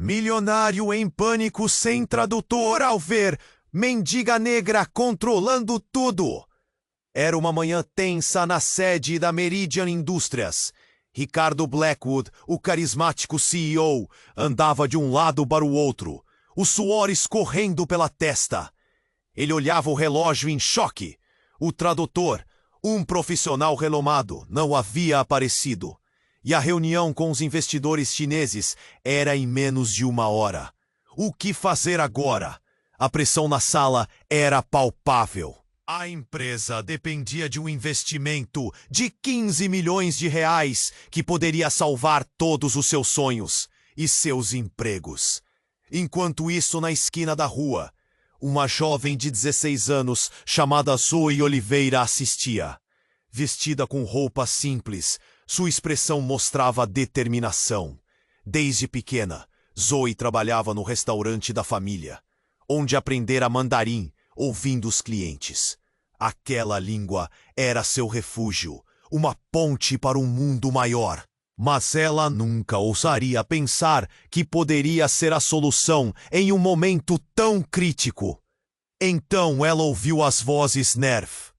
Milionário em pânico sem tradutor ao ver mendiga negra controlando tudo. Era uma manhã tensa na sede da Meridian Indústrias. Ricardo Blackwood, o carismático CEO, andava de um lado para o outro, o suor escorrendo pela testa. Ele olhava o relógio em choque. O tradutor, um profissional renomado, não havia aparecido. E a reunião com os investidores chineses era em menos de 1 hora. O que fazer agora? A pressão na sala era palpável. A empresa dependia de um investimento de 15 milhões de reais que poderia salvar todos os seus sonhos e seus empregos. Enquanto isso, na esquina da rua, uma jovem de 16 anos chamada Zoe Oliveira assistia. Vestida com roupas simples, sua expressão mostrava determinação. Desde pequena, Zoe trabalhava no restaurante da família, onde aprendera mandarim, ouvindo os clientes. Aquela língua era seu refúgio, uma ponte para um mundo maior. Mas ela nunca ousaria pensar que poderia ser a solução em um momento tão crítico. Então ela ouviu as vozes Nerf.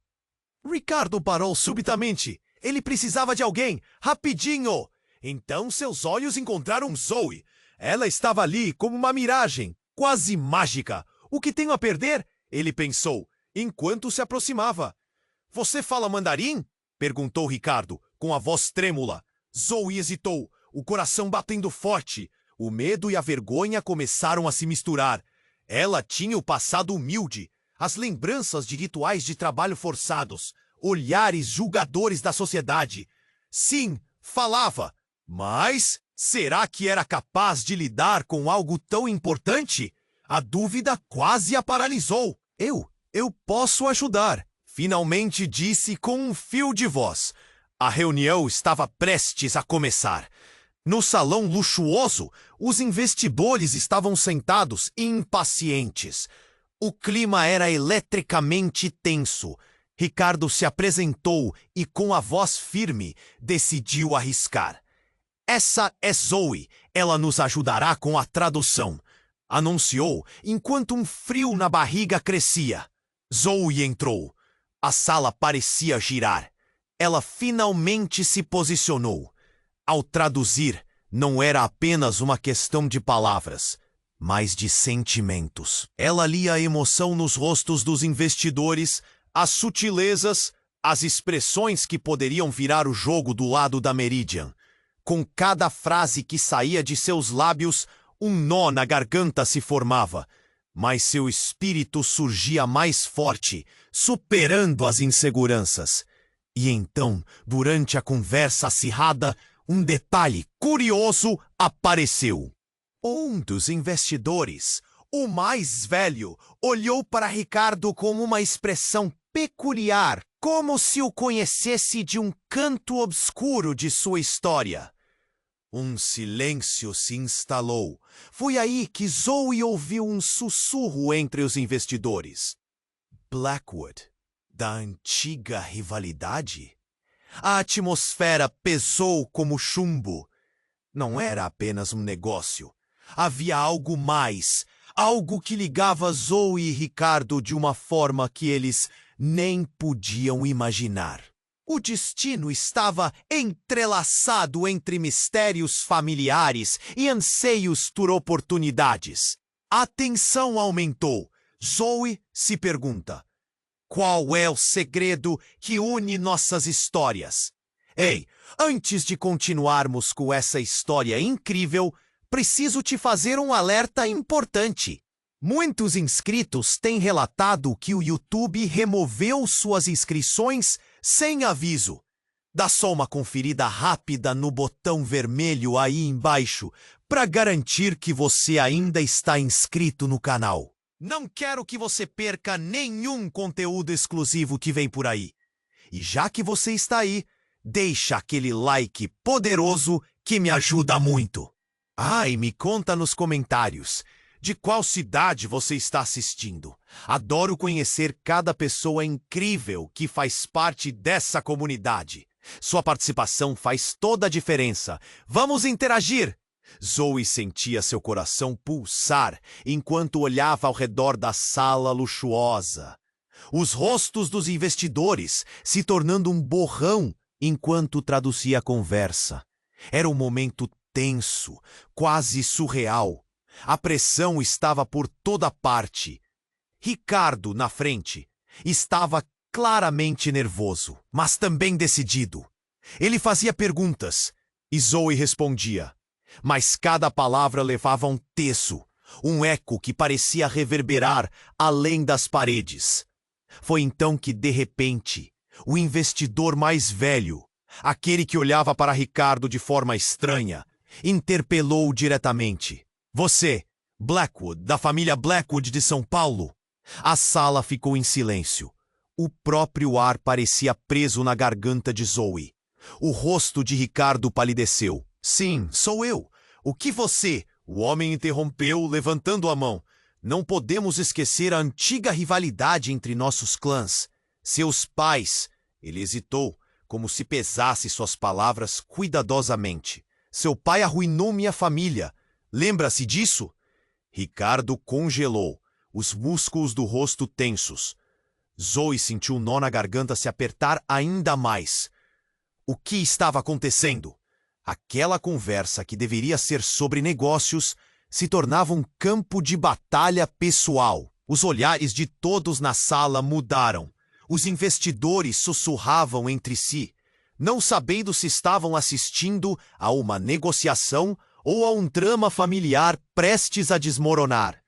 Ricardo parou subitamente. Ele precisava de alguém, rapidinho. Então seus olhos encontraram Zoe. Ela estava ali como uma miragem, quase mágica. O que tenho a perder? Ele pensou, enquanto se aproximava. Você fala mandarim? Perguntou Ricardo, com a voz trêmula. Zoe hesitou, o coração batendo forte. O medo e a vergonha começaram a se misturar. Ela tinha o passado humilde, as lembranças de rituais de trabalho forçados, olhares julgadores da sociedade. Sim, falava, mas será que era capaz de lidar com algo tão importante? A dúvida quase a paralisou. Eu posso ajudar, finalmente disse com um fio de voz. A reunião estava prestes a começar. No salão luxuoso, os investidores estavam sentados impacientes. O clima era eletricamente tenso. Ricardo se apresentou e, com a voz firme, decidiu arriscar. Essa é Zoe. Ela nos ajudará com a tradução, anunciou, enquanto um frio na barriga crescia. Zoe entrou. A sala parecia girar. Ela finalmente se posicionou. Ao traduzir, não era apenas uma questão de palavras, mas de sentimentos. Ela lia a emoção nos rostos dos investidores, as sutilezas, as expressões que poderiam virar o jogo do lado da Meridian. Com cada frase que saía de seus lábios, um nó na garganta se formava, mas seu espírito surgia mais forte, superando as inseguranças. E então, durante a conversa acirrada, um detalhe curioso apareceu. Um dos investidores, o mais velho, olhou para Ricardo com uma expressão peculiar, como se o conhecesse de um canto obscuro de sua história. Um silêncio se instalou. Foi aí que Zoe ouviu um sussurro entre os investidores. Blackwood, da antiga rivalidade? A atmosfera pesou como chumbo. Não era apenas um negócio. Havia algo mais, algo que ligava Zoe e Ricardo de uma forma que eles nem podiam imaginar. O destino estava entrelaçado entre mistérios familiares e anseios por oportunidades. A tensão aumentou. Zoe se pergunta: qual é o segredo que une nossas histórias? Ei, antes de continuarmos com essa história incrível, preciso te fazer um alerta importante. Muitos inscritos têm relatado que o YouTube removeu suas inscrições sem aviso. Dá só uma conferida rápida no botão vermelho aí embaixo para garantir que você ainda está inscrito no canal. Não quero que você perca nenhum conteúdo exclusivo que vem por aí. E já que você está aí, deixa aquele like poderoso que me ajuda muito. E me conta nos comentários de qual cidade você está assistindo. Adoro conhecer cada pessoa incrível que faz parte dessa comunidade. Sua participação faz toda a diferença. Vamos interagir! Zoe sentia seu coração pulsar enquanto olhava ao redor da sala luxuosa. Os rostos dos investidores se tornando um borrão enquanto traduzia a conversa. Era um momento tenso, quase surreal. A pressão estava por toda parte. Ricardo, na frente, estava claramente nervoso, mas também decidido. Ele fazia perguntas e Zoe respondia, mas cada palavra levava um teso, um eco que parecia reverberar além das paredes. Foi então que, de repente, o investidor mais velho, aquele que olhava para Ricardo de forma estranha, interpelou diretamente. Você, Blackwood, da família Blackwood de São Paulo? A sala ficou em silêncio. O próprio ar parecia preso na garganta de Zoe. O rosto de Ricardo palideceu. Sim, sou eu. O que você? O homem interrompeu, levantando a mão. Não podemos esquecer a antiga rivalidade entre nossos clãs. Seus pais. Ele hesitou, como se pesasse suas palavras cuidadosamente. Seu pai arruinou minha família. Lembra-se disso? Ricardo congelou, os músculos do rosto tensos. Zoe sentiu o nó na garganta se apertar ainda mais. O que estava acontecendo? Aquela conversa que deveria ser sobre negócios se tornava um campo de batalha pessoal. Os olhares de todos na sala mudaram. Os investidores sussurravam entre si, não sabendo se estavam assistindo a uma negociação ou a um drama familiar prestes a desmoronar.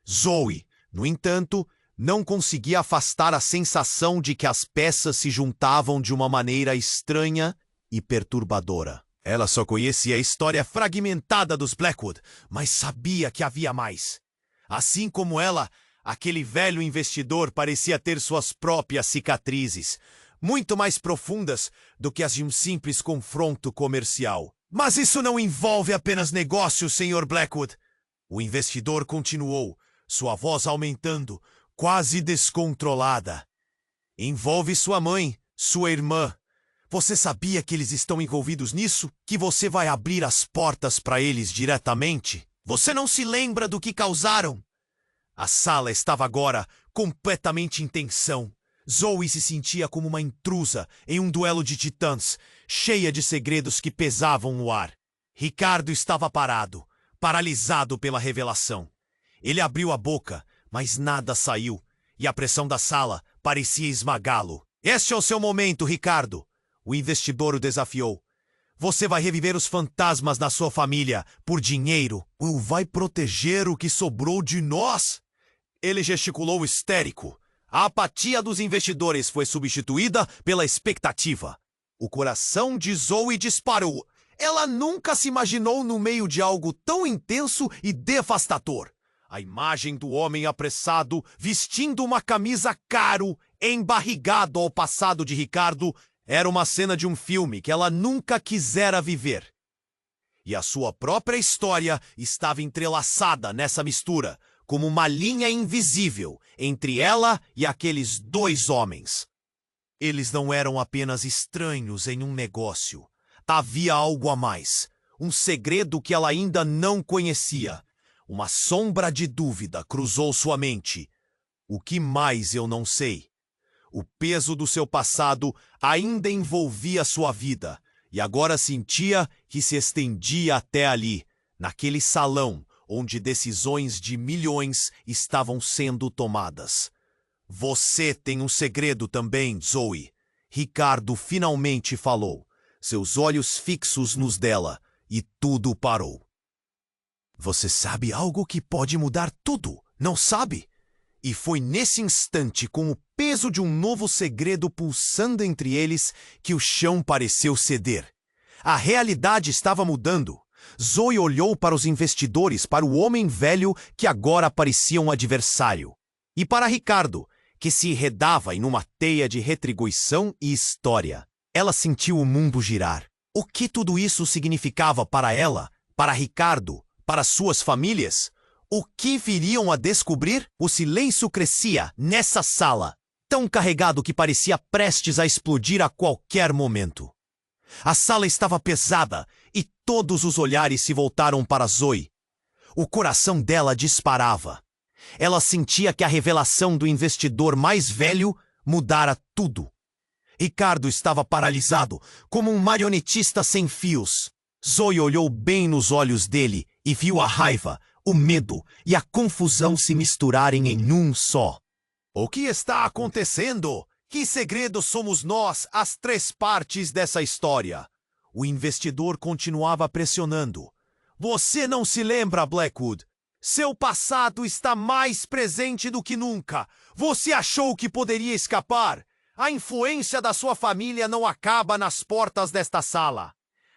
Zoe, no entanto, não conseguia afastar a sensação de que as peças se juntavam de uma maneira estranha e perturbadora. Ela só conhecia a história fragmentada dos Blackwood, mas sabia que havia mais. Assim como ela, aquele velho investidor parecia ter suas próprias cicatrizes, muito mais profundas do que as de um simples confronto comercial. Mas isso não envolve apenas negócios, Sr. Blackwood. O investidor continuou, sua voz aumentando, quase descontrolada. Envolve sua mãe, sua irmã. Você sabia que eles estão envolvidos nisso? Que você vai abrir as portas para eles diretamente? Você não se lembra do que causaram? A sala estava agora completamente em tensão. Zoe se sentia como uma intrusa em um duelo de titãs, cheia de segredos que pesavam no ar. Ricardo estava parado, paralisado pela revelação. Ele abriu a boca, mas nada saiu, e a pressão da sala parecia esmagá-lo. Este é o seu momento, Ricardo. O investidor o desafiou. Você vai reviver os fantasmas da sua família por dinheiro. Ou vai proteger o que sobrou de nós? Ele gesticulou histérico. A apatia dos investidores foi substituída pela expectativa. O coração de Zoe disparou. Ela nunca se imaginou no meio de algo tão intenso e devastador. A imagem do homem apressado, vestindo uma camisa caro, embarrigado ao passado de Ricardo, era uma cena de um filme que ela nunca quisera viver. E a sua própria história estava entrelaçada nessa mistura, como uma linha invisível entre ela e aqueles dois homens. Eles não eram apenas estranhos em um negócio. Havia algo a mais, um segredo que ela ainda não conhecia. Uma sombra de dúvida cruzou sua mente. O que mais eu não sei? O peso do seu passado ainda envolvia sua vida, e agora sentia que se estendia até ali, naquele salão onde decisões de milhões estavam sendo tomadas. Você tem um segredo também, Zoe. Ricardo finalmente falou, seus olhos fixos nos dela, e tudo parou. Você sabe algo que pode mudar tudo, não sabe? E foi nesse instante, com o peso de um novo segredo pulsando entre eles, que o chão pareceu ceder. A realidade estava mudando. Zoe olhou para os investidores, para o homem velho que agora parecia um adversário. E para Ricardo, que se enredava em uma teia de retribuição e história. Ela sentiu o mundo girar. O que tudo isso significava para ela, para Ricardo, para suas famílias? O que viriam a descobrir? O silêncio crescia nessa sala, tão carregado que parecia prestes a explodir a qualquer momento. A sala estava pesada e todos os olhares se voltaram para Zoe. O coração dela disparava. Ela sentia que a revelação do investidor mais velho mudara tudo. Ricardo estava paralisado, como um marionetista sem fios. Zoe olhou bem nos olhos dele e viu a raiva, o medo e a confusão se misturarem em um só. O que está acontecendo? Que segredo somos nós, as três partes dessa história? O investidor continuava pressionando. Você não se lembra, Blackwood? Seu passado está mais presente do que nunca. Você achou que poderia escapar? A influência da sua família não acaba nas portas desta sala.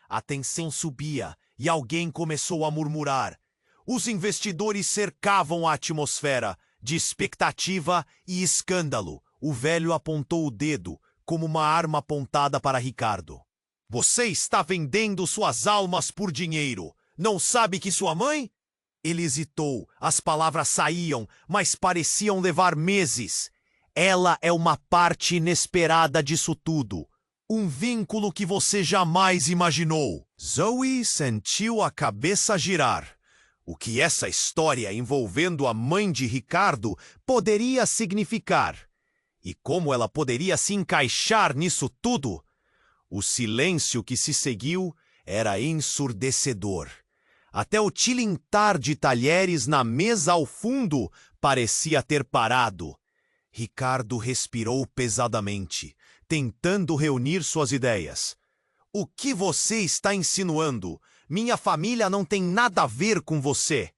A tensão subia e alguém começou a murmurar. Os investidores cercavam a atmosfera de expectativa e escândalo. O velho apontou o dedo como uma arma apontada para Ricardo. Você está vendendo suas almas por dinheiro. Não sabe que sua mãe? Ele hesitou. As palavras saíam, mas pareciam levar meses. Ela é uma parte inesperada disso tudo. Um vínculo que você jamais imaginou. Zoe sentiu a cabeça girar. O que essa história envolvendo a mãe de Ricardo poderia significar? E como ela poderia se encaixar nisso tudo? O silêncio que se seguiu era ensurdecedor. Até o tilintar de talheres na mesa ao fundo parecia ter parado. Ricardo respirou pesadamente, tentando reunir suas ideias. O que você está insinuando? Minha família não tem nada a ver com você.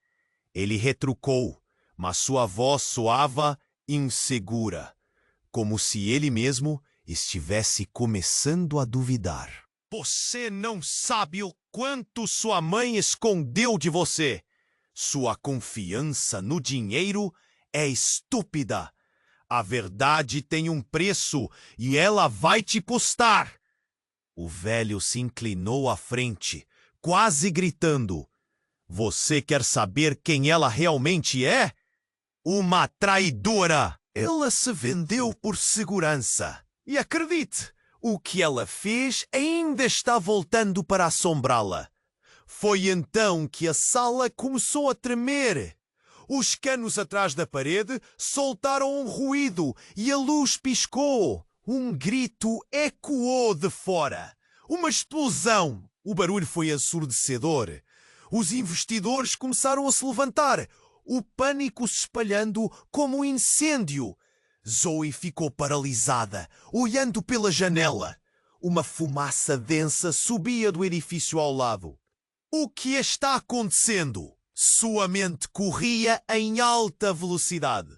Ele retrucou, mas sua voz soava insegura, como se ele mesmo estivesse começando a duvidar. Você não sabe o quanto sua mãe escondeu de você. Sua confiança no dinheiro é estúpida. A verdade tem um preço e ela vai te custar. O velho se inclinou à frente, quase gritando. Você quer saber quem ela realmente é? Uma traidora! Ela se vendeu por segurança. E acredite, o que ela fez ainda está voltando para assombrá-la. Foi então que a sala começou a tremer. Os canos atrás da parede soltaram um ruído e a luz piscou. Um grito ecoou de fora. Uma explosão! O barulho foi ensurdecedor. Os investidores começaram a se levantar, o pânico se espalhando como um incêndio. Zoe ficou paralisada, olhando pela janela. Uma fumaça densa subia do edifício ao lado. O que está acontecendo? Sua mente corria em alta velocidade.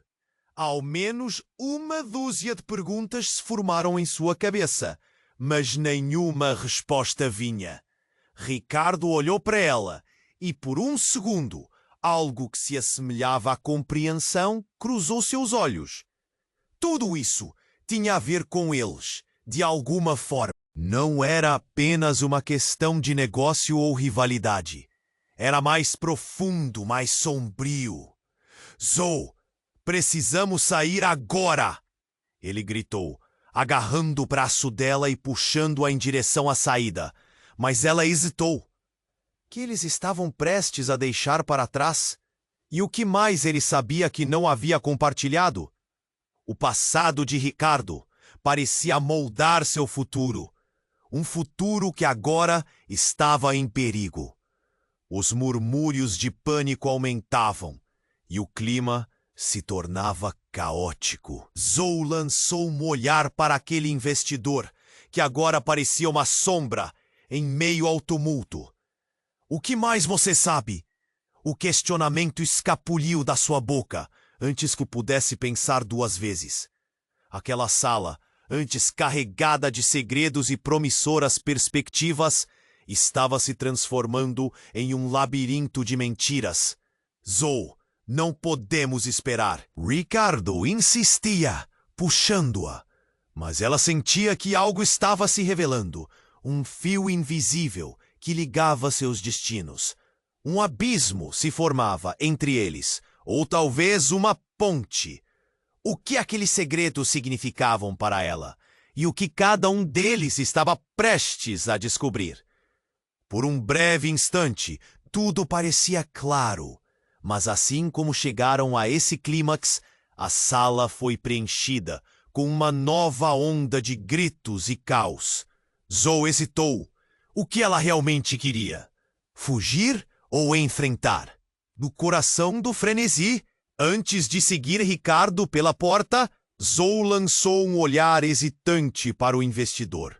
Ao menos uma dúzia de perguntas se formaram em sua cabeça, mas nenhuma resposta vinha. Ricardo olhou para ela e, por um segundo, algo que se assemelhava à compreensão cruzou seus olhos. Tudo isso tinha a ver com eles, de alguma forma. Não era apenas uma questão de negócio ou rivalidade. Era mais profundo, mais sombrio. Zoe, precisamos sair agora! Ele gritou, agarrando o braço dela e puxando-a em direção à saída. Mas ela hesitou. Que eles estavam prestes a deixar para trás? E o que mais ele sabia que não havia compartilhado? O passado de Ricardo parecia moldar seu futuro. Um futuro que agora estava em perigo. Os murmúrios de pânico aumentavam e o clima se tornava caótico. Zoe lançou um olhar para aquele investidor, que agora parecia uma sombra em meio ao tumulto. O que mais você sabe? O questionamento escapuliu da sua boca antes que pudesse pensar duas vezes. Aquela sala, antes carregada de segredos e promissoras perspectivas, estava se transformando em um labirinto de mentiras. Zoe, não podemos esperar. Ricardo insistia, puxando-a. Mas ela sentia que algo estava se revelando. Um fio invisível que ligava seus destinos. Um abismo se formava entre eles, ou talvez uma ponte. O que aqueles segredos significavam para ela? E o que cada um deles estava prestes a descobrir? Por um breve instante, tudo parecia claro, mas assim como chegaram a esse clímax, a sala foi preenchida com uma nova onda de gritos e caos. Zoe hesitou. O que ela realmente queria? Fugir ou enfrentar? No coração do frenesi, antes de seguir Ricardo pela porta, Zoe lançou um olhar hesitante para o investidor.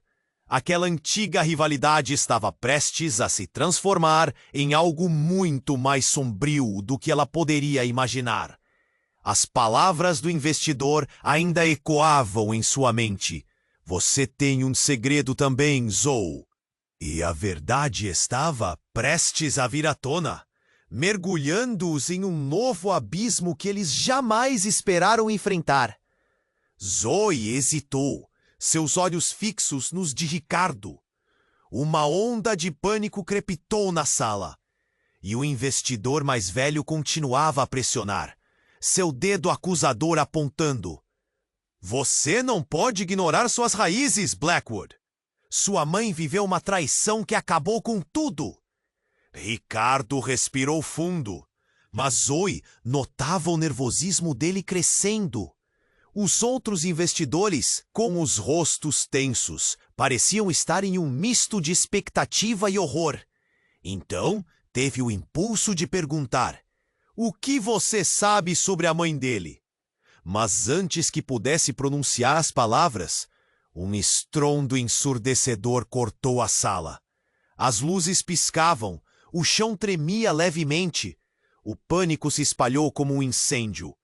Aquela antiga rivalidade estava prestes a se transformar em algo muito mais sombrio do que ela poderia imaginar. As palavras do investidor ainda ecoavam em sua mente. Você tem um segredo também, Zoe. E a verdade estava prestes a vir à tona, mergulhando-os em um novo abismo que eles jamais esperaram enfrentar. Zoe hesitou, seus olhos fixos nos de Ricardo. Uma onda de pânico crepitou na sala, e o investidor mais velho continuava a pressionar, seu dedo acusador apontando. Você não pode ignorar suas raízes, Blackwood. Sua mãe viveu uma traição que acabou com tudo. Ricardo respirou fundo, mas Zoe notava o nervosismo dele crescendo. Os outros investidores, com os rostos tensos, pareciam estar em um misto de expectativa e horror. Então, teve o impulso de perguntar: o que você sabe sobre a mãe dele? Mas antes que pudesse pronunciar as palavras, um estrondo ensurdecedor cortou a sala. As luzes piscavam, o chão tremia levemente. O pânico se espalhou como um incêndio.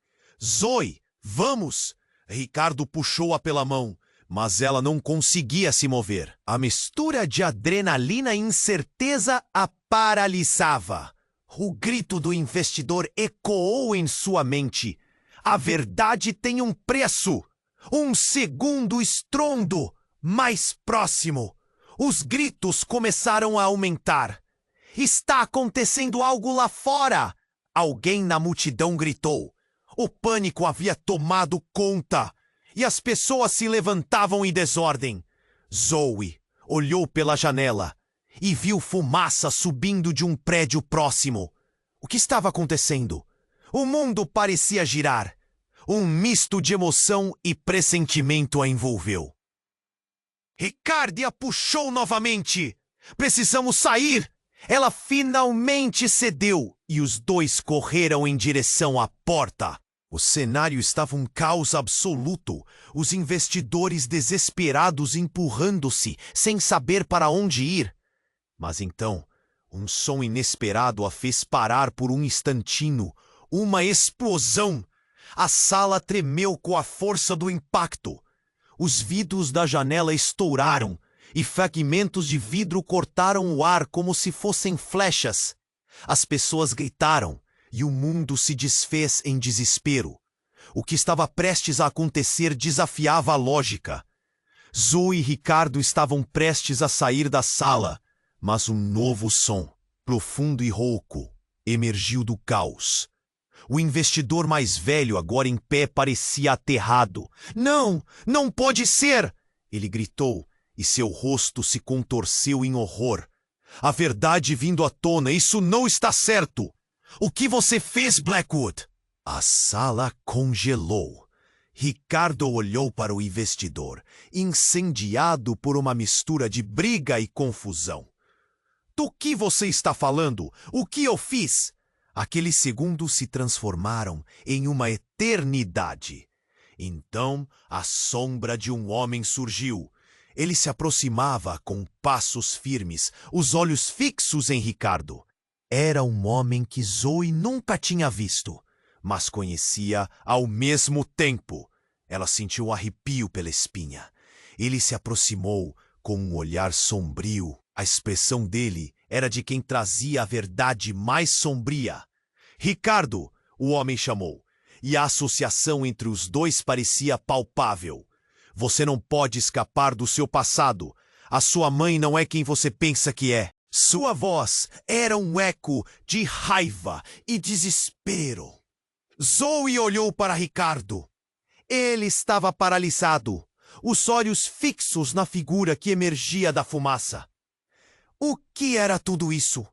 Zoe, vamos! Ricardo puxou-a pela mão, mas ela não conseguia se mover. A mistura de adrenalina e incerteza a paralisava. O grito do investidor ecoou em sua mente. A verdade tem um preço. Um segundo estrondo. Mais próximo. Os gritos começaram a aumentar. Está acontecendo algo lá fora! Alguém na multidão gritou. O pânico havia tomado conta, e as pessoas se levantavam em desordem. Zoe olhou pela janela e viu fumaça subindo de um prédio próximo. O que estava acontecendo? O mundo parecia girar. Um misto de emoção e pressentimento a envolveu. Ricardo a puxou novamente. Precisamos sair! Ela finalmente cedeu e os dois correram em direção à porta. O cenário estava um caos absoluto, os investidores desesperados empurrando-se, sem saber para onde ir. Mas então, um som inesperado a fez parar por um instantinho. Uma explosão! A sala tremeu com a força do impacto. Os vidros da janela estouraram e fragmentos de vidro cortaram o ar como se fossem flechas. As pessoas gritaram e o mundo se desfez em desespero. O que estava prestes a acontecer desafiava a lógica. Zoe e Ricardo estavam prestes a sair da sala, mas um novo som, profundo e rouco, emergiu do caos. O investidor mais velho, agora em pé, parecia aterrado. Não! Não pode ser! Ele gritou, e seu rosto se contorceu em horror. A verdade vindo à tona, isso não está certo! O que você fez, Blackwood? A sala congelou. Ricardo olhou para o investidor, incendiado por uma mistura de briga e confusão. Do que você está falando? O que eu fiz? Aqueles segundos se transformaram em uma eternidade. Então, a sombra de um homem surgiu. Ele se aproximava com passos firmes, os olhos fixos em Ricardo. Era um homem que Zoe nunca tinha visto, mas conhecia ao mesmo tempo. Ela sentiu um arrepio pela espinha. Ele se aproximou com um olhar sombrio. A expressão dele era de quem trazia a verdade mais sombria. Ricardo, o homem chamou, e a associação entre os dois parecia palpável. Você não pode escapar do seu passado. A sua mãe não é quem você pensa que é. Sua voz era um eco de raiva e desespero. Zoe olhou para Ricardo. Ele estava paralisado, os olhos fixos na figura que emergia da fumaça. O que era tudo isso?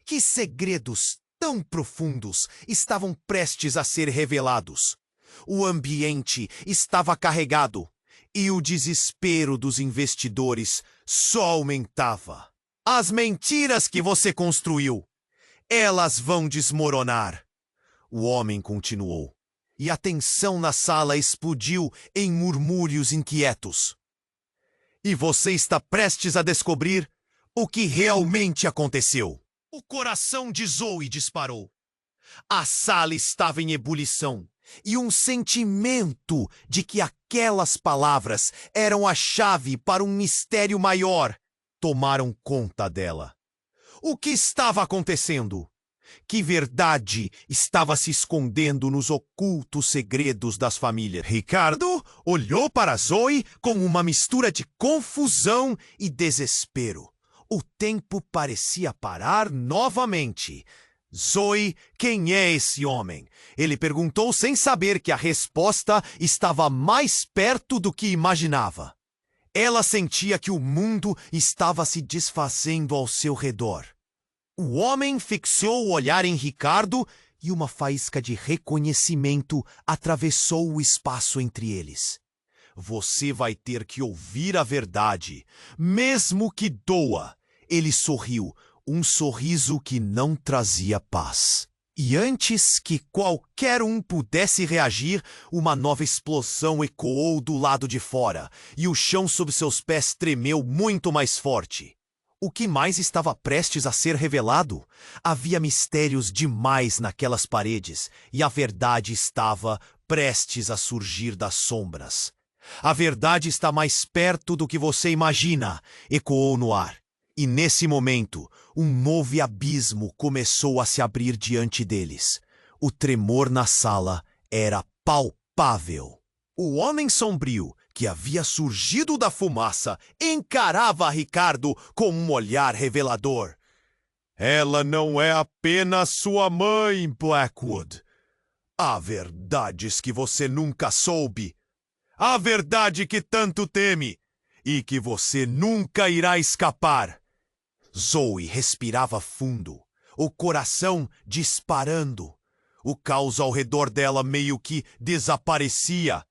Que segredos tão profundos estavam prestes a ser revelados? O ambiente estava carregado e o desespero dos investidores só aumentava. As mentiras que você construiu, elas vão desmoronar. O homem continuou, e a tensão na sala explodiu em murmúrios inquietos. E você está prestes a descobrir o que realmente aconteceu. O coração de Zoe disparou. A sala estava em ebulição, e um sentimento de que aquelas palavras eram a chave para um mistério maior tomaram conta dela. O que estava acontecendo? Que verdade estava se escondendo nos ocultos segredos das famílias? Ricardo olhou para Zoe com uma mistura de confusão e desespero. O tempo parecia parar novamente. Zoe, quem é esse homem? Ele perguntou sem saber que a resposta estava mais perto do que imaginava. Ela sentia que o mundo estava se desfazendo ao seu redor. O homem fixou o olhar em Ricardo e uma faísca de reconhecimento atravessou o espaço entre eles. Você vai ter que ouvir a verdade, mesmo que doa. Ele sorriu, um sorriso que não trazia paz. E antes que qualquer um pudesse reagir, uma nova explosão ecoou do lado de fora, e o chão sob seus pés tremeu muito mais forte. O que mais estava prestes a ser revelado? Havia mistérios demais naquelas paredes, e a verdade estava prestes a surgir das sombras. A verdade está mais perto do que você imagina, ecoou no ar. E nesse momento, um novo abismo começou a se abrir diante deles. O tremor na sala era palpável. O homem sombrio, que havia surgido da fumaça, encarava Ricardo com um olhar revelador. Ela não é apenas sua mãe, Blackwood. Há verdades que você nunca soube. A verdade que tanto teme e que você nunca irá escapar. Zoe respirava fundo, o coração disparando. O caos ao redor dela meio que desaparecia.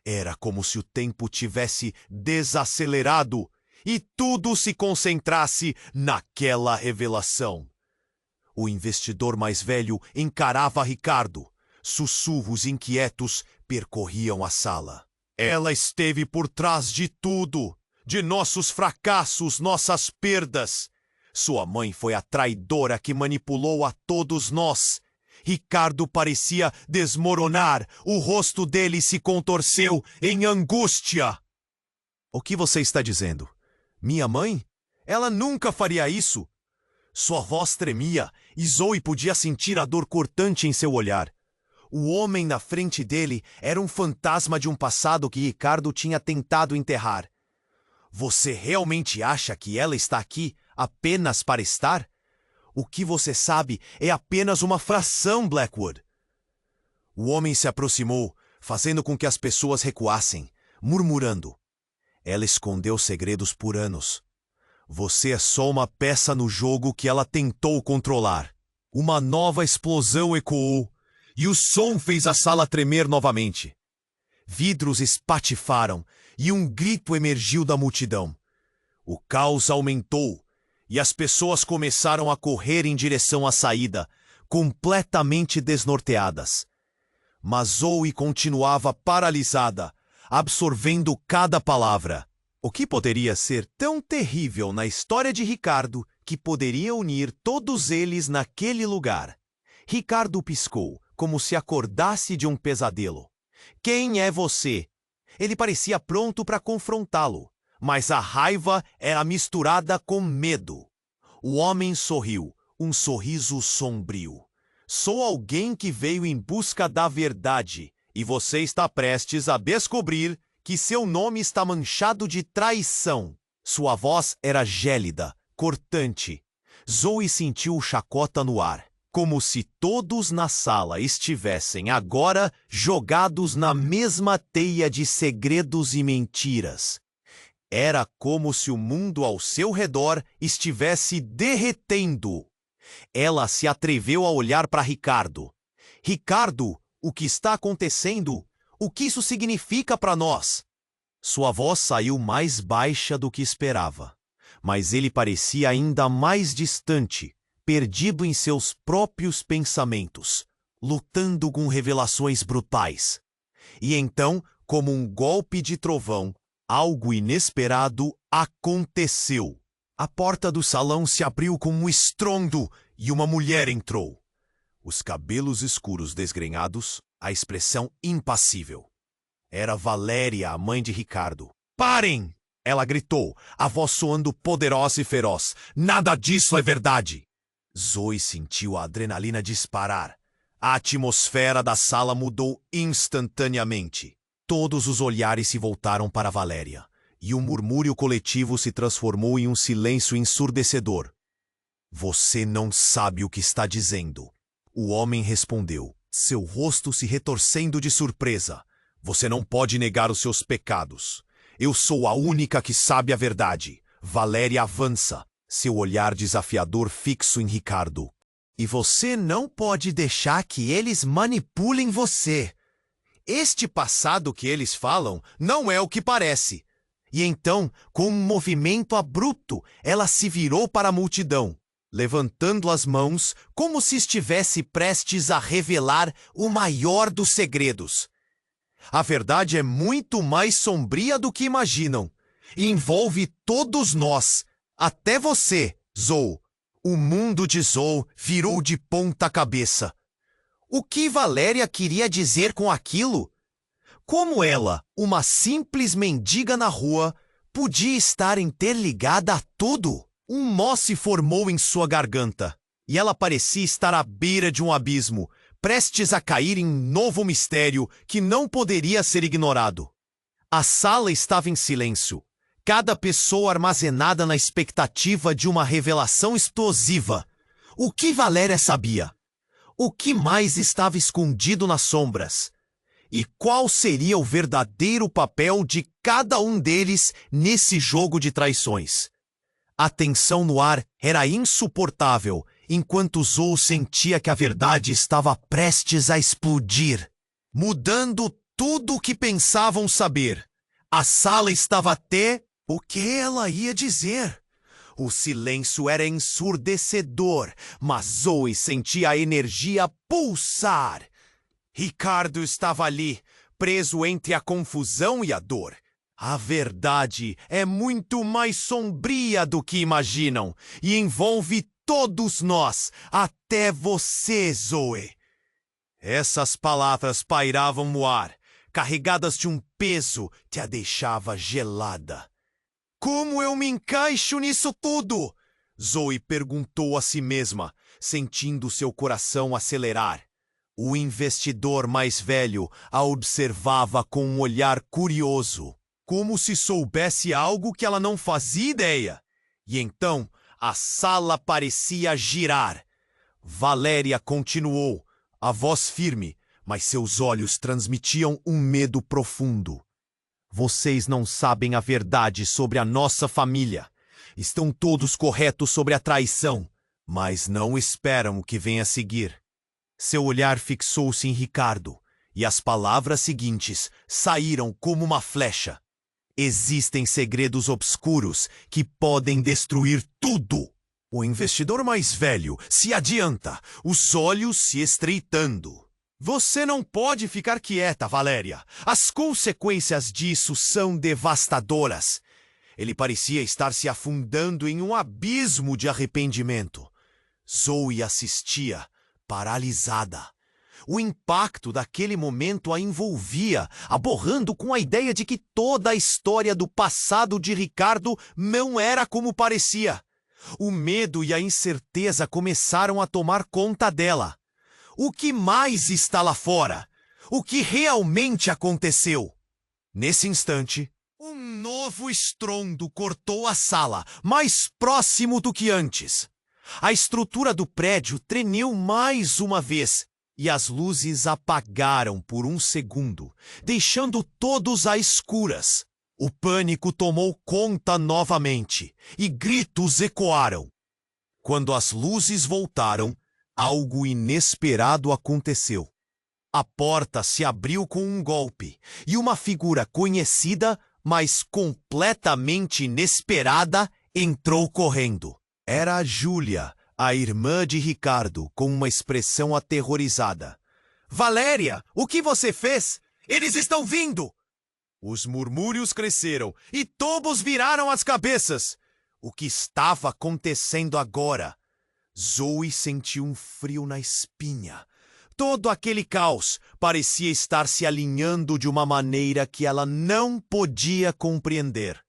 Era como se o tempo tivesse desacelerado e tudo se concentrasse naquela revelação. O investidor mais velho encarava Ricardo. Sussurros inquietos percorriam a sala. Ela esteve por trás de tudo, de nossos fracassos, nossas perdas. Sua mãe foi a traidora que manipulou a todos nós. Ricardo parecia desmoronar, o rosto dele se contorceu em angústia. O que você está dizendo? Minha mãe? Ela nunca faria isso. Sua voz tremia e Zoe podia sentir a dor cortante em seu olhar. O homem na frente dele era um fantasma de um passado que Ricardo tinha tentado enterrar. Você realmente acha que ela está aqui apenas para estar? O que você sabe é apenas uma fração, Blackwood. O homem se aproximou, fazendo com que as pessoas recuassem, murmurando. Ela escondeu segredos por anos. Você é só uma peça no jogo que ela tentou controlar. Uma nova explosão ecoou, e o som fez a sala tremer novamente. Vidros espatifaram, e um grito emergiu da multidão. O caos aumentou, e as pessoas começaram a correr em direção à saída, completamente desnorteadas. Mas Zoe continuava paralisada, absorvendo cada palavra. O que poderia ser tão terrível na história de Ricardo que poderia unir todos eles naquele lugar? Ricardo piscou, como se acordasse de um pesadelo. Quem é você? Ele parecia pronto para confrontá-lo, mas a raiva era misturada com medo. O homem sorriu, um sorriso sombrio. Sou alguém que veio em busca da verdade, e você está prestes a descobrir que seu nome está manchado de traição. Sua voz era gélida, cortante. Zoe sentiu chacota no ar, como se todos na sala estivessem agora jogados na mesma teia de segredos e mentiras. Era como se o mundo ao seu redor estivesse derretendo. Ela se atreveu a olhar para Ricardo. Ricardo, o que está acontecendo? O que isso significa para nós? Sua voz saiu mais baixa do que esperava, mas ele parecia ainda mais distante, perdido em seus próprios pensamentos, lutando com revelações brutais. E então, como um golpe de trovão, algo inesperado aconteceu. A porta do salão se abriu com um estrondo e uma mulher entrou. Os cabelos escuros desgrenhados, a expressão impassível. Era Valéria, a mãe de Ricardo. "Parem!" ela gritou, a voz soando poderosa e feroz. "Nada disso é verdade!" Zoe sentiu a adrenalina disparar. A atmosfera da sala mudou instantaneamente. Todos os olhares se voltaram para Valéria, e o murmúrio coletivo se transformou em um silêncio ensurdecedor. "Você não sabe o que está dizendo." O homem respondeu, seu rosto se retorcendo de surpresa. "Você não pode negar os seus pecados. Eu sou a única que sabe a verdade." Valéria avança, seu olhar desafiador fixo em Ricardo. "E você não pode deixar que eles manipulem você. Este passado que eles falam não é o que parece." E então, com um movimento abrupto, ela se virou para a multidão, levantando as mãos como se estivesse prestes a revelar o maior dos segredos. "A verdade é muito mais sombria do que imaginam. E envolve todos nós, até você, Zoe." O mundo de Zoe virou de ponta cabeça. O que Valéria queria dizer com aquilo? Como ela, uma simples mendiga na rua, podia estar interligada a tudo? Um nó se formou em sua garganta, e ela parecia estar à beira de um abismo, prestes a cair em um novo mistério que não poderia ser ignorado. A sala estava em silêncio, cada pessoa armazenada na expectativa de uma revelação explosiva. O que Valéria sabia? O que mais estava escondido nas sombras? E qual seria o verdadeiro papel de cada um deles nesse jogo de traições? A tensão no ar era insuportável, enquanto Zoe sentia que a verdade estava prestes a explodir, mudando tudo o que pensavam saber. A sala estava até... O que ela ia dizer? O silêncio era ensurdecedor, mas Zoe sentia a energia pulsar. Ricardo estava ali, preso entre a confusão e a dor. A verdade é muito mais sombria do que imaginam e envolve todos nós, até você, Zoe. Essas palavras pairavam no ar, carregadas de um peso que a deixava gelada. "Como eu me encaixo nisso tudo?" Zoe perguntou a si mesma, sentindo seu coração acelerar. O investidor mais velho a observava com um olhar curioso, como se soubesse algo que ela não fazia ideia. E então a sala parecia girar. Valéria continuou, a voz firme, mas seus olhos transmitiam um medo profundo. "Vocês não sabem a verdade sobre a nossa família. Estão todos corretos sobre a traição, mas não esperam o que vem a seguir." Seu olhar fixou-se em Ricardo, e as palavras seguintes saíram como uma flecha. "Existem segredos obscuros que podem destruir tudo." O investidor mais velho se adianta, os olhos se estreitando. "Você não pode ficar quieta, Valéria. As consequências disso são devastadoras." Ele parecia estar se afundando em um abismo de arrependimento. Zoe assistia, paralisada. O impacto daquele momento a envolvia, aborrando com a ideia de que toda a história do passado de Ricardo não era como parecia. O medo e a incerteza começaram a tomar conta dela. O que mais está lá fora? O que realmente aconteceu? Nesse instante, um novo estrondo cortou a sala, mais próximo do que antes. A estrutura do prédio tremeu mais uma vez e as luzes apagaram por um segundo, deixando todos a escuras. O pânico tomou conta novamente e gritos ecoaram. Quando as luzes voltaram, algo inesperado aconteceu. A porta se abriu com um golpe e uma figura conhecida, mas completamente inesperada, entrou correndo. Era a Júlia, a irmã de Ricardo, com uma expressão aterrorizada. Valéria, o que você fez? Eles estão vindo! Os murmúrios cresceram e todos viraram as cabeças. O que estava acontecendo agora? Zoe sentiu um frio na espinha. Todo aquele caos parecia estar se alinhando de uma maneira que ela não podia compreender.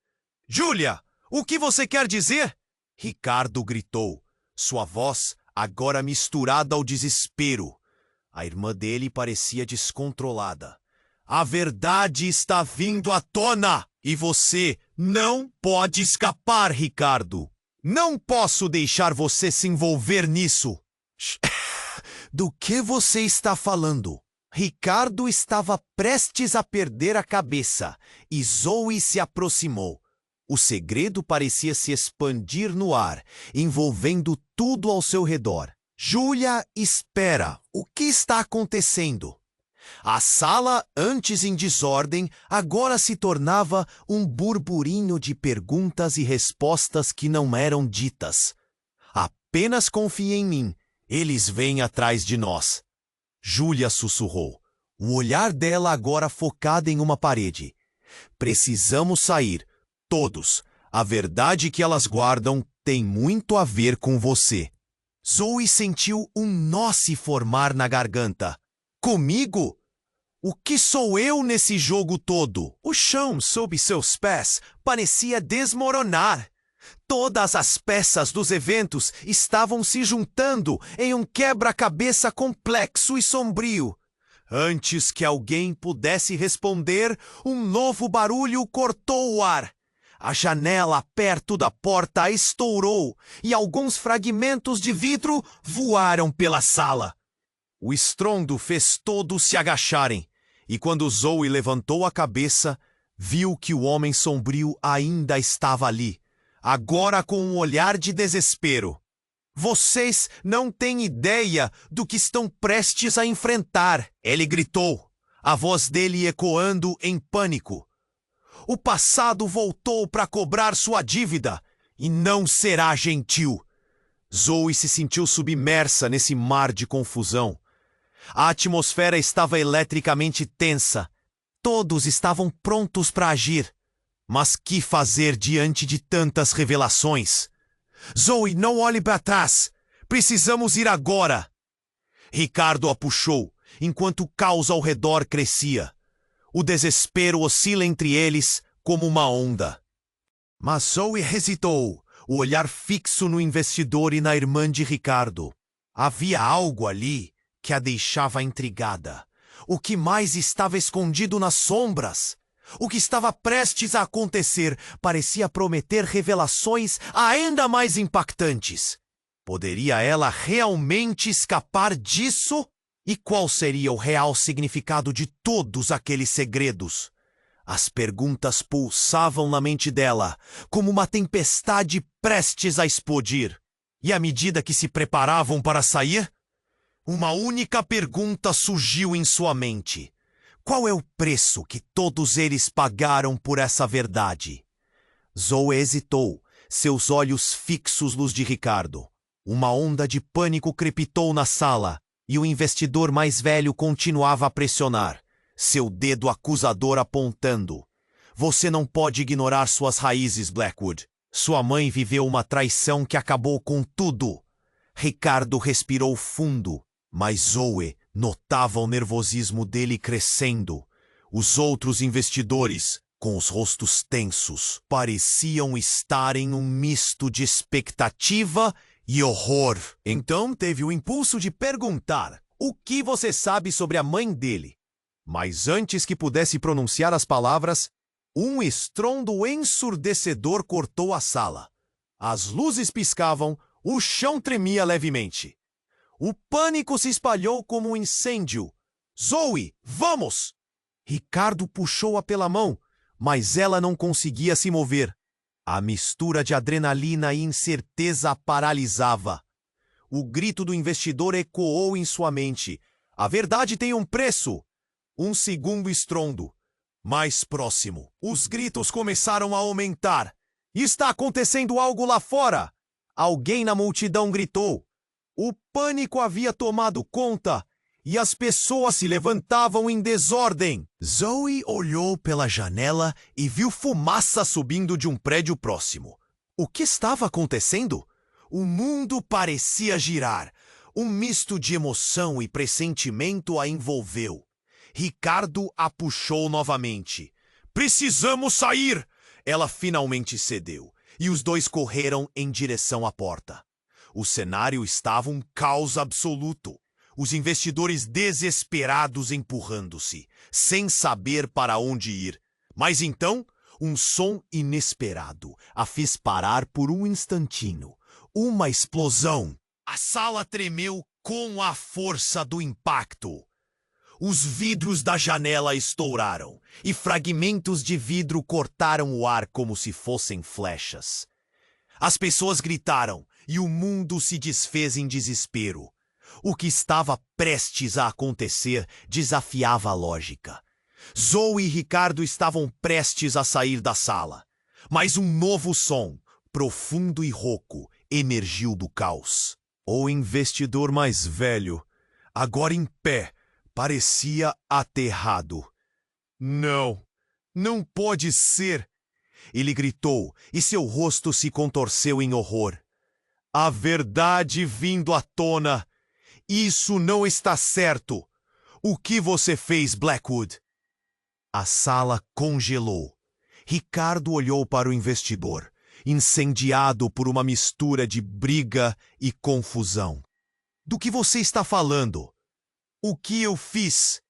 Júlia, o que você quer dizer? Ricardo gritou, sua voz agora misturada ao desespero. A irmã dele parecia descontrolada. A verdade está vindo à tona e você não pode escapar, Ricardo. Não posso deixar você se envolver nisso. Do que você está falando? Ricardo estava prestes a perder a cabeça e Zoe se aproximou. O segredo parecia se expandir no ar, envolvendo tudo ao seu redor. Júlia, espera. O que está acontecendo? A sala, antes em desordem, agora se tornava um burburinho de perguntas e respostas que não eram ditas. Apenas confie em mim. Eles vêm atrás de nós. Júlia sussurrou, o olhar dela agora focado em uma parede. Precisamos sair, todos. A verdade que elas guardam tem muito a ver com você. Zoe sentiu um nó se formar na garganta. Comigo? O que sou eu nesse jogo todo? O chão sob seus pés parecia desmoronar. Todas as peças dos eventos estavam se juntando em um quebra-cabeça complexo e sombrio. Antes que alguém pudesse responder, um novo barulho cortou o ar. A janela perto da porta estourou e alguns fragmentos de vidro voaram pela sala. O estrondo fez todos se agacharem, e quando Zoe levantou a cabeça, viu que o homem sombrio ainda estava ali, agora com um olhar de desespero. Vocês não têm ideia do que estão prestes a enfrentar, ele gritou, a voz dele ecoando em pânico. O passado voltou para cobrar sua dívida e não será gentil. Zoe se sentiu submersa nesse mar de confusão. A atmosfera estava eletricamente tensa. Todos estavam prontos para agir. Mas que fazer diante de tantas revelações? Zoe, não olhe para trás! Precisamos ir agora! Ricardo a puxou, enquanto o caos ao redor crescia. O desespero oscila entre eles como uma onda. Mas Zoe hesitou, o olhar fixo no investidor e na irmã de Ricardo. Havia algo ali que a deixava intrigada. O que mais estava escondido nas sombras? O que estava prestes a acontecer parecia prometer revelações ainda mais impactantes. Poderia ela realmente escapar disso? E qual seria o real significado de todos aqueles segredos? As perguntas pulsavam na mente dela, como uma tempestade prestes a explodir. E à medida que se preparavam para sair, uma única pergunta surgiu em sua mente. Qual é o preço que todos eles pagaram por essa verdade? Zoe hesitou, seus olhos fixos nos de Ricardo. Uma onda de pânico crepitou na sala, e o investidor mais velho continuava a pressionar, seu dedo acusador apontando. Você não pode ignorar suas raízes, Blackwood. Sua mãe viveu uma traição que acabou com tudo. Ricardo respirou fundo, mas Zoe notava o nervosismo dele crescendo. Os outros investidores, com os rostos tensos, pareciam estar em um misto de expectativa e horror. Então teve o impulso de perguntar: o que você sabe sobre a mãe dele? Mas antes que pudesse pronunciar as palavras, um estrondo ensurdecedor cortou a sala. As luzes piscavam, o chão tremia levemente. O pânico se espalhou como um incêndio. Zoe, vamos! Ricardo puxou-a pela mão. mas ela não conseguia se mover. A mistura de adrenalina e incerteza a paralisava. O grito do investidor ecoou em sua mente. A verdade tem um preço. Um segundo estrondo. Mais próximo. Os gritos começaram a aumentar. Está acontecendo algo lá fora! Alguém na multidão gritou. O pânico havia tomado conta e as pessoas se levantavam em desordem. Zoe olhou pela janela e viu fumaça subindo de um prédio próximo. O que estava acontecendo? O mundo parecia girar. Um misto de emoção e pressentimento a envolveu. Ricardo a puxou novamente. Precisamos sair! Ela finalmente cedeu, e os dois correram em direção à porta. O cenário estava um caos absoluto. Os investidores desesperados empurrando-se, sem saber para onde ir. Mas então, um som inesperado a fez parar por um instantinho. Uma explosão. A sala tremeu com a força do impacto. Os vidros da janela estouraram e fragmentos de vidro cortaram o ar como se fossem flechas. As pessoas gritaram e o mundo se desfez em desespero. O que estava prestes a acontecer desafiava a lógica. Zoe e Ricardo estavam prestes a sair da sala, mas um novo som, profundo e rouco, emergiu do caos. O investidor mais velho, agora em pé, parecia aterrado. Não, não pode ser! Ele gritou e seu rosto se contorceu em horror. A verdade vindo à tona. Isso não está certo. O que você fez, Blackwood? A sala congelou. Ricardo olhou para o investidor, incendiado por uma mistura de briga e confusão. Do que você está falando? O que eu fiz?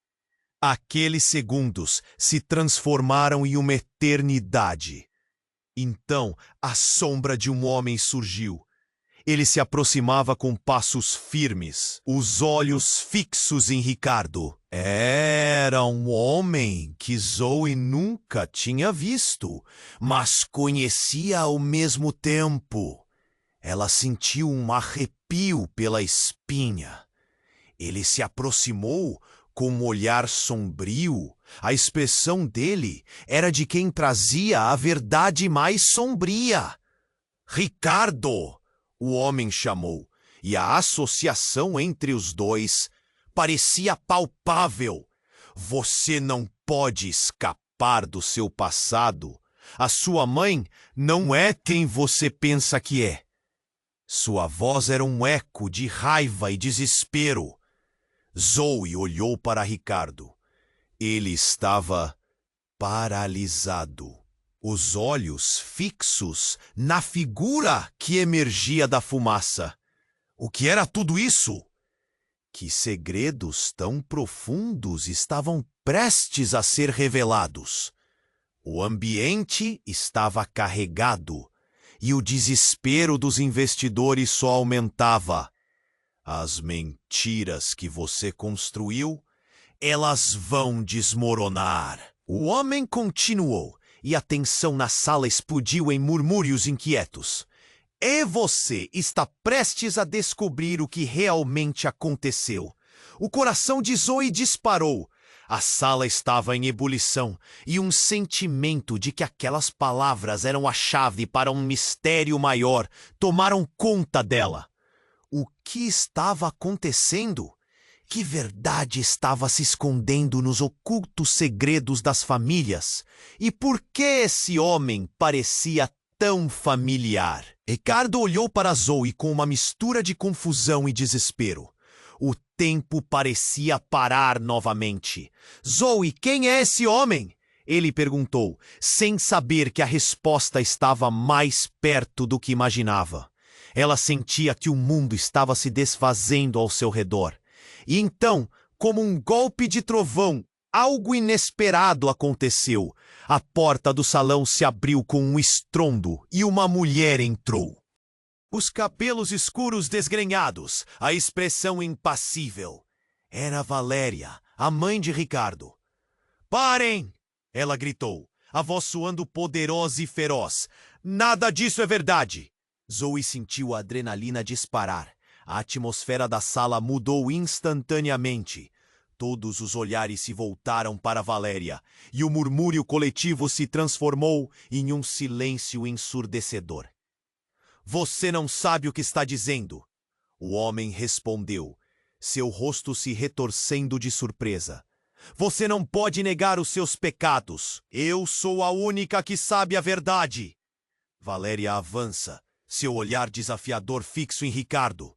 Aqueles segundos se transformaram em uma eternidade. Então, a sombra de um homem surgiu. Ele se aproximava com passos firmes, os olhos fixos em Ricardo. Era um homem que Zoe nunca tinha visto, mas conhecia ao mesmo tempo. Ela sentiu um arrepio pela espinha. Ele se aproximou com um olhar sombrio. A expressão dele era de quem trazia a verdade mais sombria. Ricardo! O homem chamou, e a associação entre os dois parecia palpável. Você não pode escapar do seu passado. A sua mãe não é quem você pensa que é. Sua voz era um eco de raiva e desespero. Zoe olhou para Ricardo. Ele estava paralisado. Os olhos fixos na figura que emergia da fumaça. O que era tudo isso? Que segredos tão profundos estavam prestes a ser revelados? O ambiente estava carregado e o desespero dos investidores só aumentava. As mentiras que você construiu, elas vão desmoronar. O homem continuou. E a tensão na sala explodiu em murmúrios inquietos. E você está prestes a descobrir o que realmente aconteceu. O coração de Zoe disparou. A sala estava em ebulição e um sentimento de que aquelas palavras eram a chave para um mistério maior tomaram conta dela. O que estava acontecendo? Que verdade estava se escondendo nos ocultos segredos das famílias? E por que esse homem parecia tão familiar? Ricardo olhou para Zoe com uma mistura de confusão e desespero. O tempo parecia parar novamente. Zoe, quem é esse homem? Ele perguntou, sem saber que a resposta estava mais perto do que imaginava. Ela sentia que o mundo estava se desfazendo ao seu redor. E então, como um golpe de trovão, algo inesperado aconteceu. A porta do salão se abriu com um estrondo e uma mulher entrou. Os cabelos escuros desgrenhados, a expressão impassível. Era Valéria, a mãe de Ricardo. Parem! Ela gritou. a voz soando poderosa e feroz. Nada disso é verdade! Zoe sentiu a adrenalina disparar. A atmosfera da sala mudou instantaneamente. Todos os olhares se voltaram para Valéria, e o murmúrio coletivo se transformou em um silêncio ensurdecedor. Você não sabe o que está dizendo, o homem respondeu, seu rosto se retorcendo de surpresa. Você não pode negar os seus pecados. Eu sou a única que sabe a verdade. Valéria avança, seu olhar desafiador fixo em Ricardo.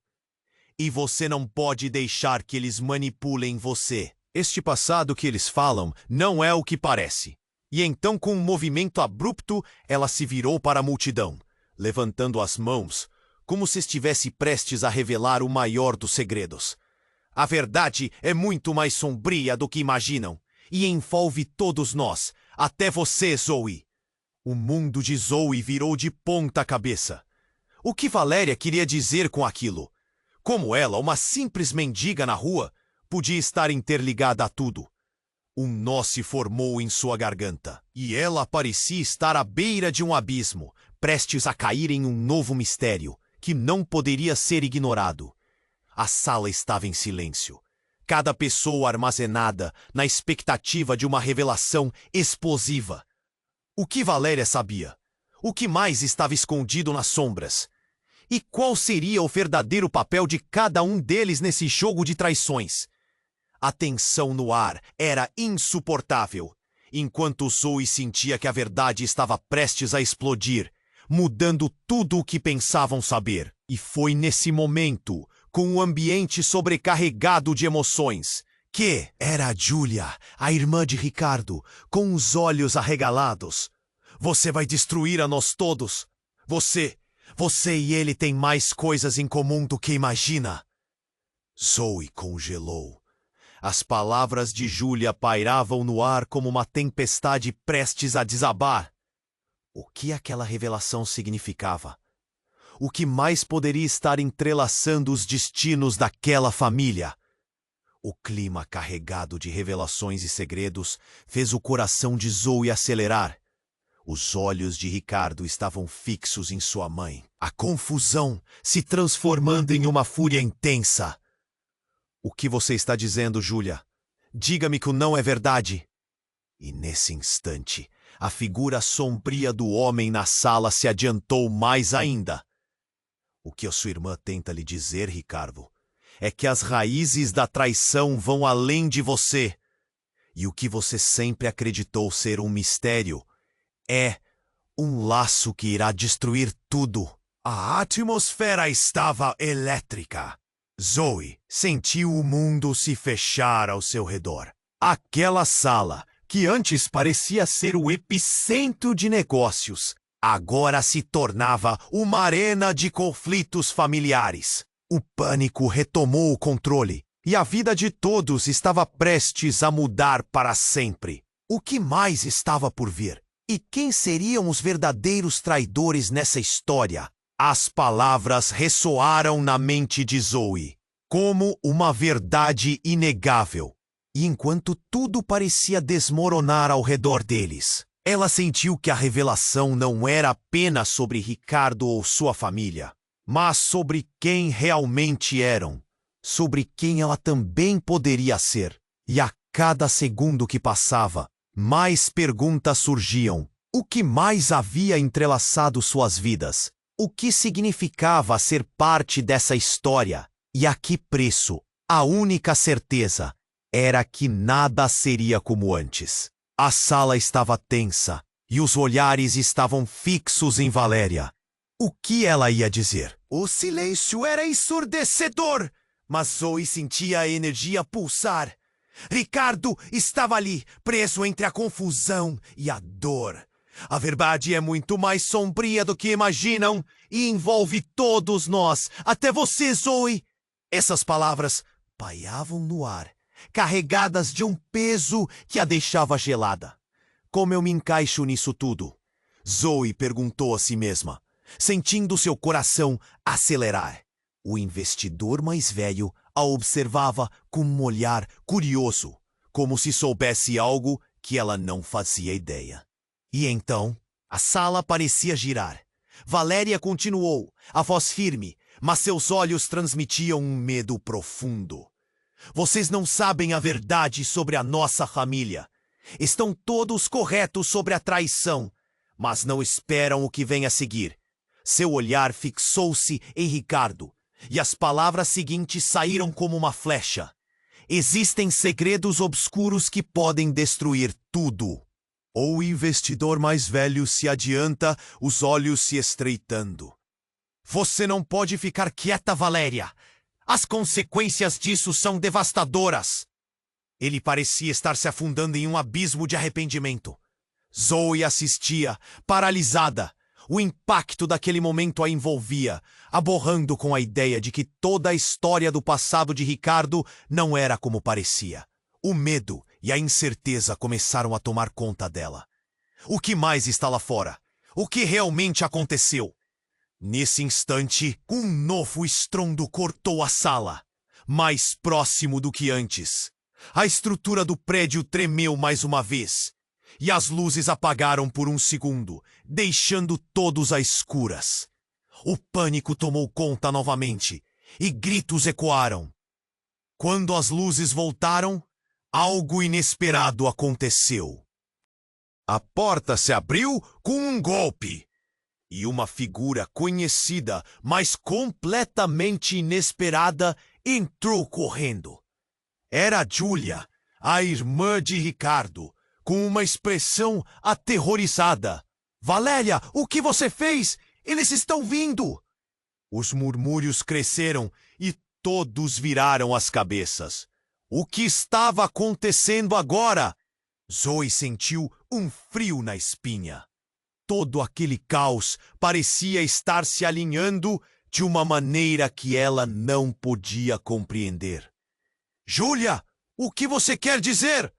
E você não pode deixar que eles manipulem você. Este passado que eles falam não é o que parece. E então, com um movimento abrupto, ela se virou para a multidão, levantando as mãos, como se estivesse prestes a revelar o maior dos segredos. A verdade é muito mais sombria do que imaginam, e envolve todos nós, até você, Zoe. O mundo de Zoe virou de ponta cabeça. O que Valéria queria dizer com aquilo? Como ela, uma simples mendiga na rua, podia estar interligada a tudo? Um nó se formou em sua garganta, e ela parecia estar à beira de um abismo, prestes a cair em um novo mistério, que não poderia ser ignorado. A sala estava em silêncio. Cada pessoa armazenada na expectativa de uma revelação explosiva. O que Valéria sabia? O que mais estava escondido nas sombras? E qual seria o verdadeiro papel de cada um deles nesse jogo de traições? A tensão no ar era insuportável, enquanto Zoe sentia que a verdade estava prestes a explodir, mudando tudo o que pensavam saber. E foi nesse momento, com o ambiente sobrecarregado de emoções, que era a Julia, a irmã de Ricardo, com os olhos arregalados. Você vai destruir a nós todos. Você e ele têm mais coisas em comum do que imagina. Zoe congelou. As palavras de Julia pairavam no ar como uma tempestade prestes a desabar. O que aquela revelação significava? O que mais poderia estar entrelaçando os destinos daquela família? O clima carregado de revelações e segredos fez o coração de Zoe acelerar. Os olhos de Ricardo estavam fixos em sua mãe, a confusão se transformando em uma fúria intensa. O que você está dizendo, Julia? Diga-me que não é verdade. E nesse instante, a figura sombria do homem na sala se adiantou mais ainda. O que a sua irmã tenta lhe dizer, Ricardo, é que as raízes da traição vão além de você. E o que você sempre acreditou ser um mistério é um laço que irá destruir tudo. A atmosfera estava elétrica. Zoe sentiu o mundo se fechar ao seu redor. Aquela sala, que antes parecia ser o epicentro de negócios, agora se tornava uma arena de conflitos familiares. O pânico retomou o controle, e a vida de todos estava prestes a mudar para sempre. O que mais estava por vir? E quem seriam os verdadeiros traidores nessa história? As palavras ressoaram na mente de Zoe, como uma verdade inegável. E enquanto tudo parecia desmoronar ao redor deles, ela sentiu que a revelação não era apenas sobre Ricardo ou sua família, mas sobre quem realmente eram, sobre quem ela também poderia ser. E a cada segundo que passava, mais perguntas surgiam. O que mais havia entrelaçado suas vidas? O que significava ser parte dessa história? E a que preço? A única certeza era que nada seria como antes. A sala estava tensa e os olhares estavam fixos em Valéria. O que ela ia dizer? O silêncio era ensurdecedor, mas Zoe sentia a energia pulsar. Ricardo estava ali, preso entre a confusão e a dor. A verdade é muito mais sombria do que imaginam e envolve todos nós, até você, Zoe. Essas palavras paiavam no ar, carregadas de um peso que a deixava gelada. Como eu me encaixo nisso tudo? Zoe perguntou a si mesma, sentindo seu coração acelerar. O investidor mais velho a observava com um olhar curioso, como se soubesse algo que ela não fazia ideia. E então, a sala parecia girar. Valéria continuou, a voz firme, mas seus olhos transmitiam um medo profundo. Vocês não sabem a verdade sobre a nossa família. Estão todos corretos sobre a traição, mas não esperam o que vem a seguir. Seu olhar fixou-se em Ricardo, e as palavras seguintes saíram como uma flecha. Existem segredos obscuros que podem destruir tudo. O investidor mais velho se adianta, os olhos se estreitando. Você não pode ficar quieta, Valéria. As consequências disso são devastadoras. Ele parecia estar se afundando em um abismo de arrependimento. Zoe assistia, paralisada. O impacto daquele momento a envolvia, aborrando com a ideia de que toda a história do passado de Ricardo não era como parecia. O medo e a incerteza começaram a tomar conta dela. O que mais está lá fora? O que realmente aconteceu? Nesse instante, um novo estrondo cortou a sala, mais próximo do que antes. A estrutura do prédio tremeu mais uma vez, e as luzes apagaram por um segundo, deixando todos a escuras. O pânico tomou conta novamente, e gritos ecoaram. Quando as luzes voltaram, algo inesperado aconteceu. A porta se abriu com um golpe. E uma figura conhecida, mas completamente inesperada, entrou correndo. Era Julia, a irmã de Ricardo, com uma expressão aterrorizada. Valéria, o que você fez? Eles estão vindo! Os murmúrios cresceram e todos viraram as cabeças. O que estava acontecendo agora? Zoe sentiu um frio na espinha. Todo aquele caos parecia estar se alinhando de uma maneira que ela não podia compreender. Julia, o que você quer dizer?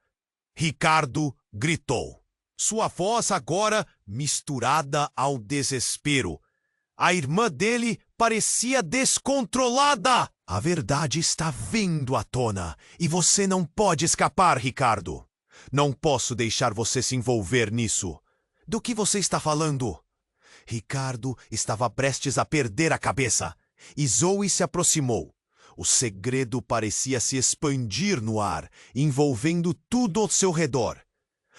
Ricardo gritou. Sua voz agora misturada ao desespero. A irmã dele parecia descontrolada. A verdade está vindo à tona e você não pode escapar, Ricardo. Não posso deixar você se envolver nisso. Do que você está falando? Ricardo estava prestes a perder a cabeça, e Zoe se aproximou. O segredo parecia se expandir no ar, envolvendo tudo ao seu redor.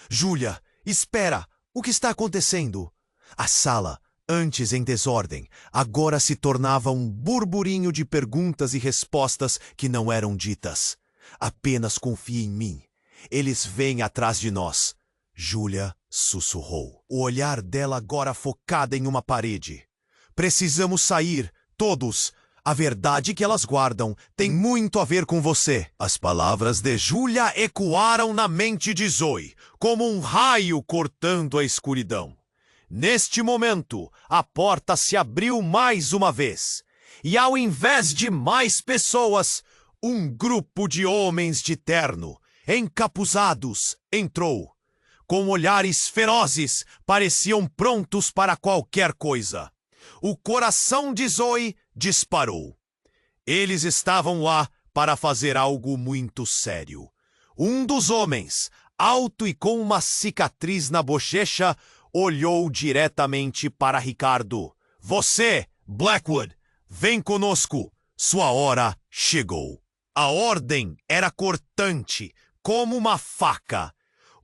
Julia, espera! O que está acontecendo? A sala, antes em desordem, agora se tornava um burburinho de perguntas e respostas que não eram ditas. Apenas confie em mim. Eles vêm atrás de nós. Julia sussurrou, o olhar dela agora focado em uma parede. Precisamos sair, todos. A verdade que elas guardam tem muito a ver com você. As palavras de Julia ecoaram na mente de Zoe, como um raio cortando a escuridão. Neste momento, a porta se abriu mais uma vez. E ao invés de mais pessoas, um grupo de homens de terno, encapuzados, entrou. Com olhares ferozes, pareciam prontos para qualquer coisa. O coração de Zoe disparou. Eles estavam lá para fazer algo muito sério. Um dos homens, alto e com uma cicatriz na bochecha, olhou diretamente para Ricardo. Você, Blackwood, vem conosco. Sua hora chegou. A ordem era cortante, como uma faca.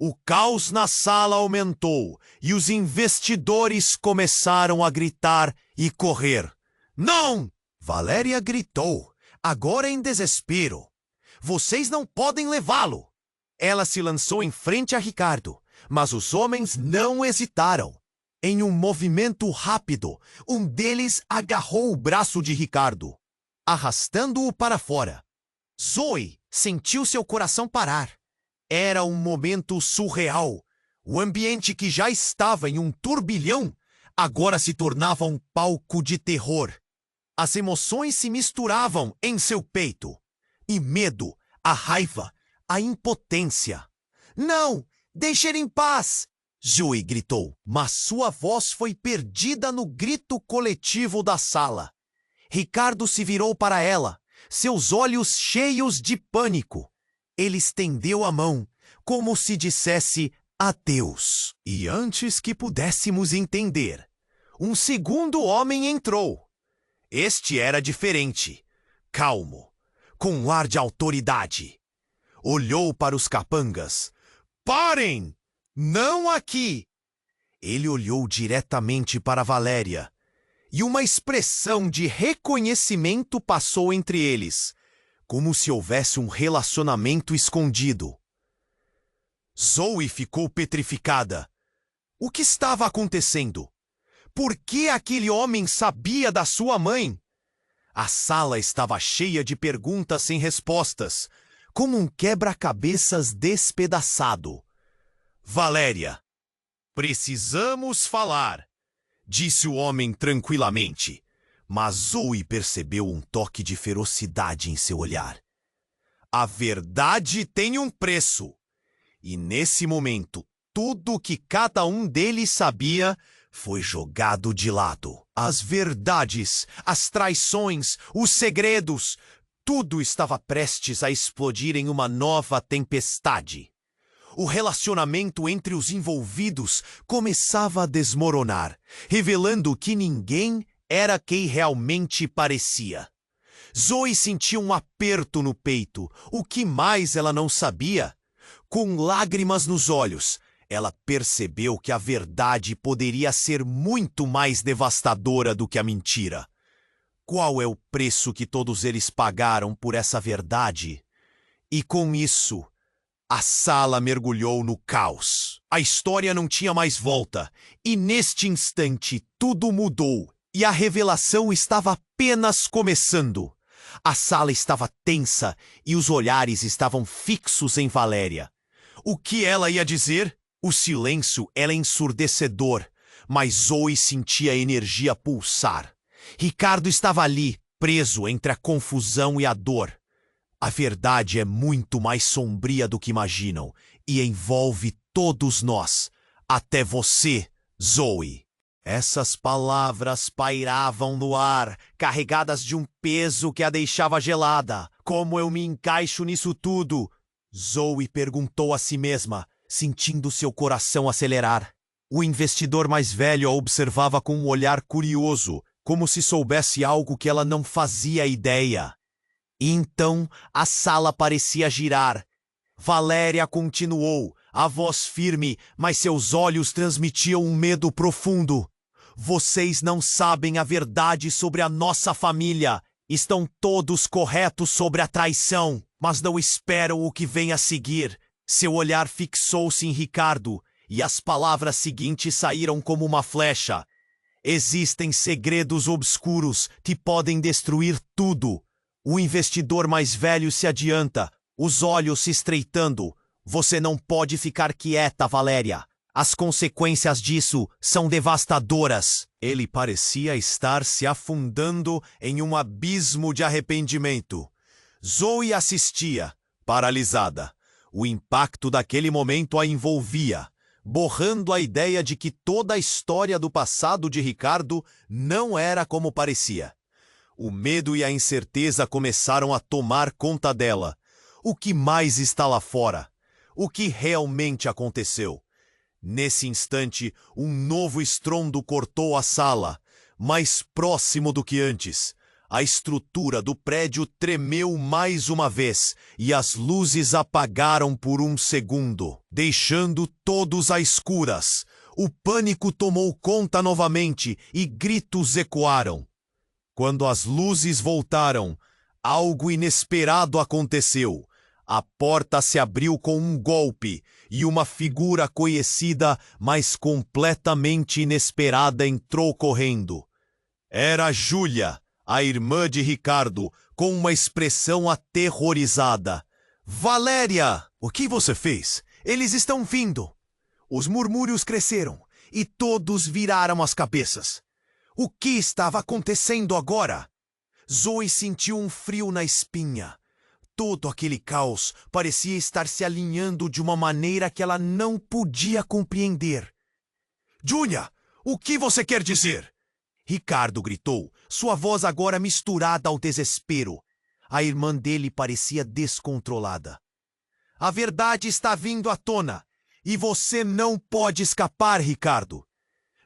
O caos na sala aumentou e os investidores começaram a gritar e correr. Não! Valéria gritou, agora em desespero. Vocês não podem levá-lo! Ela se lançou em frente a Ricardo, mas os homens não hesitaram. Em um movimento rápido, um deles agarrou o braço de Ricardo, arrastando-o para fora. Zoe sentiu seu coração parar. Era um momento surreal. O ambiente que já estava em um turbilhão, agora se tornava um palco de terror. As emoções se misturavam em seu peito. E medo, a raiva, a impotência. Não! Deixe ele em paz! Zoe gritou, mas sua voz foi perdida no grito coletivo da sala. Ricardo se virou para ela, seus olhos cheios de pânico. Ele estendeu a mão, como se dissesse adeus. E antes que pudéssemos entender, um segundo homem entrou. Este era diferente, calmo, com um ar de autoridade. Olhou para os capangas. Parem! Não aqui! Ele olhou diretamente para Valéria, e uma expressão de reconhecimento passou entre eles, como se houvesse um relacionamento escondido. Zoe ficou petrificada. O que estava acontecendo? Por que aquele homem sabia da sua mãe? A sala estava cheia de perguntas sem respostas, como um quebra-cabeças despedaçado. Valéria, precisamos falar, disse o homem tranquilamente, mas Zoe percebeu um toque de ferocidade em seu olhar. A verdade tem um preço, e nesse momento, tudo o que cada um deles sabia foi jogado de lado. As verdades, as traições, os segredos, tudo estava prestes a explodir em uma nova tempestade. O relacionamento entre os envolvidos começava a desmoronar, revelando que ninguém era quem realmente parecia. Zoe sentia um aperto no peito. O que mais ela não sabia? Com lágrimas nos olhos, ela percebeu que a verdade poderia ser muito mais devastadora do que a mentira. Qual é o preço que todos eles pagaram por essa verdade? E com isso, a sala mergulhou no caos. A história não tinha mais volta, e neste instante tudo mudou, e a revelação estava apenas começando. A sala estava tensa, e os olhares estavam fixos em Valéria. O que ela ia dizer? O silêncio era ensurdecedor, mas Zoe sentia a energia pulsar. Ricardo estava ali, preso entre a confusão e a dor. A verdade é muito mais sombria do que imaginam e envolve todos nós, até você, Zoe. Essas palavras pairavam no ar, carregadas de um peso que a deixava gelada. Como eu me encaixo nisso tudo? Zoe perguntou a si mesma, sentindo seu coração acelerar. O investidor mais velho a observava com um olhar curioso, como se soubesse algo que ela não fazia ideia. E então a sala parecia girar. Valéria continuou, a voz firme, mas seus olhos transmitiam um medo profundo. Vocês não sabem a verdade sobre a nossa família. Estão todos corretos sobre a traição, mas não esperam o que vem a seguir. Seu olhar fixou-se em Ricardo, e as palavras seguintes saíram como uma flecha. Existem segredos obscuros que podem destruir tudo. O investidor mais velho se adianta, os olhos se estreitando. Você não pode ficar quieta, Valéria. As consequências disso são devastadoras. Ele parecia estar se afundando em um abismo de arrependimento. Zoe assistia, paralisada. O impacto daquele momento a envolvia, borrando a ideia de que toda a história do passado de Ricardo não era como parecia. O medo e a incerteza começaram a tomar conta dela. O que mais está lá fora? O que realmente aconteceu? Nesse instante, um novo estrondo cortou a sala, mais próximo do que antes. A estrutura do prédio tremeu mais uma vez e as luzes apagaram por um segundo, deixando todos a escuras. O pânico tomou conta novamente e gritos ecoaram. Quando as luzes voltaram, algo inesperado aconteceu. A porta se abriu com um golpe e uma figura conhecida, mas completamente inesperada, entrou correndo. Era Júlia, a irmã de Ricardo, com uma expressão aterrorizada. Valéria! O que você fez? Eles estão vindo! Os murmúrios cresceram e todos viraram as cabeças. O que estava acontecendo agora? Zoe sentiu um frio na espinha. Todo aquele caos parecia estar se alinhando de uma maneira que ela não podia compreender. Júlia, o que você quer dizer? Ricardo gritou, sua voz agora misturada ao desespero. A irmã dele parecia descontrolada. A verdade está vindo à tona. E você não pode escapar, Ricardo.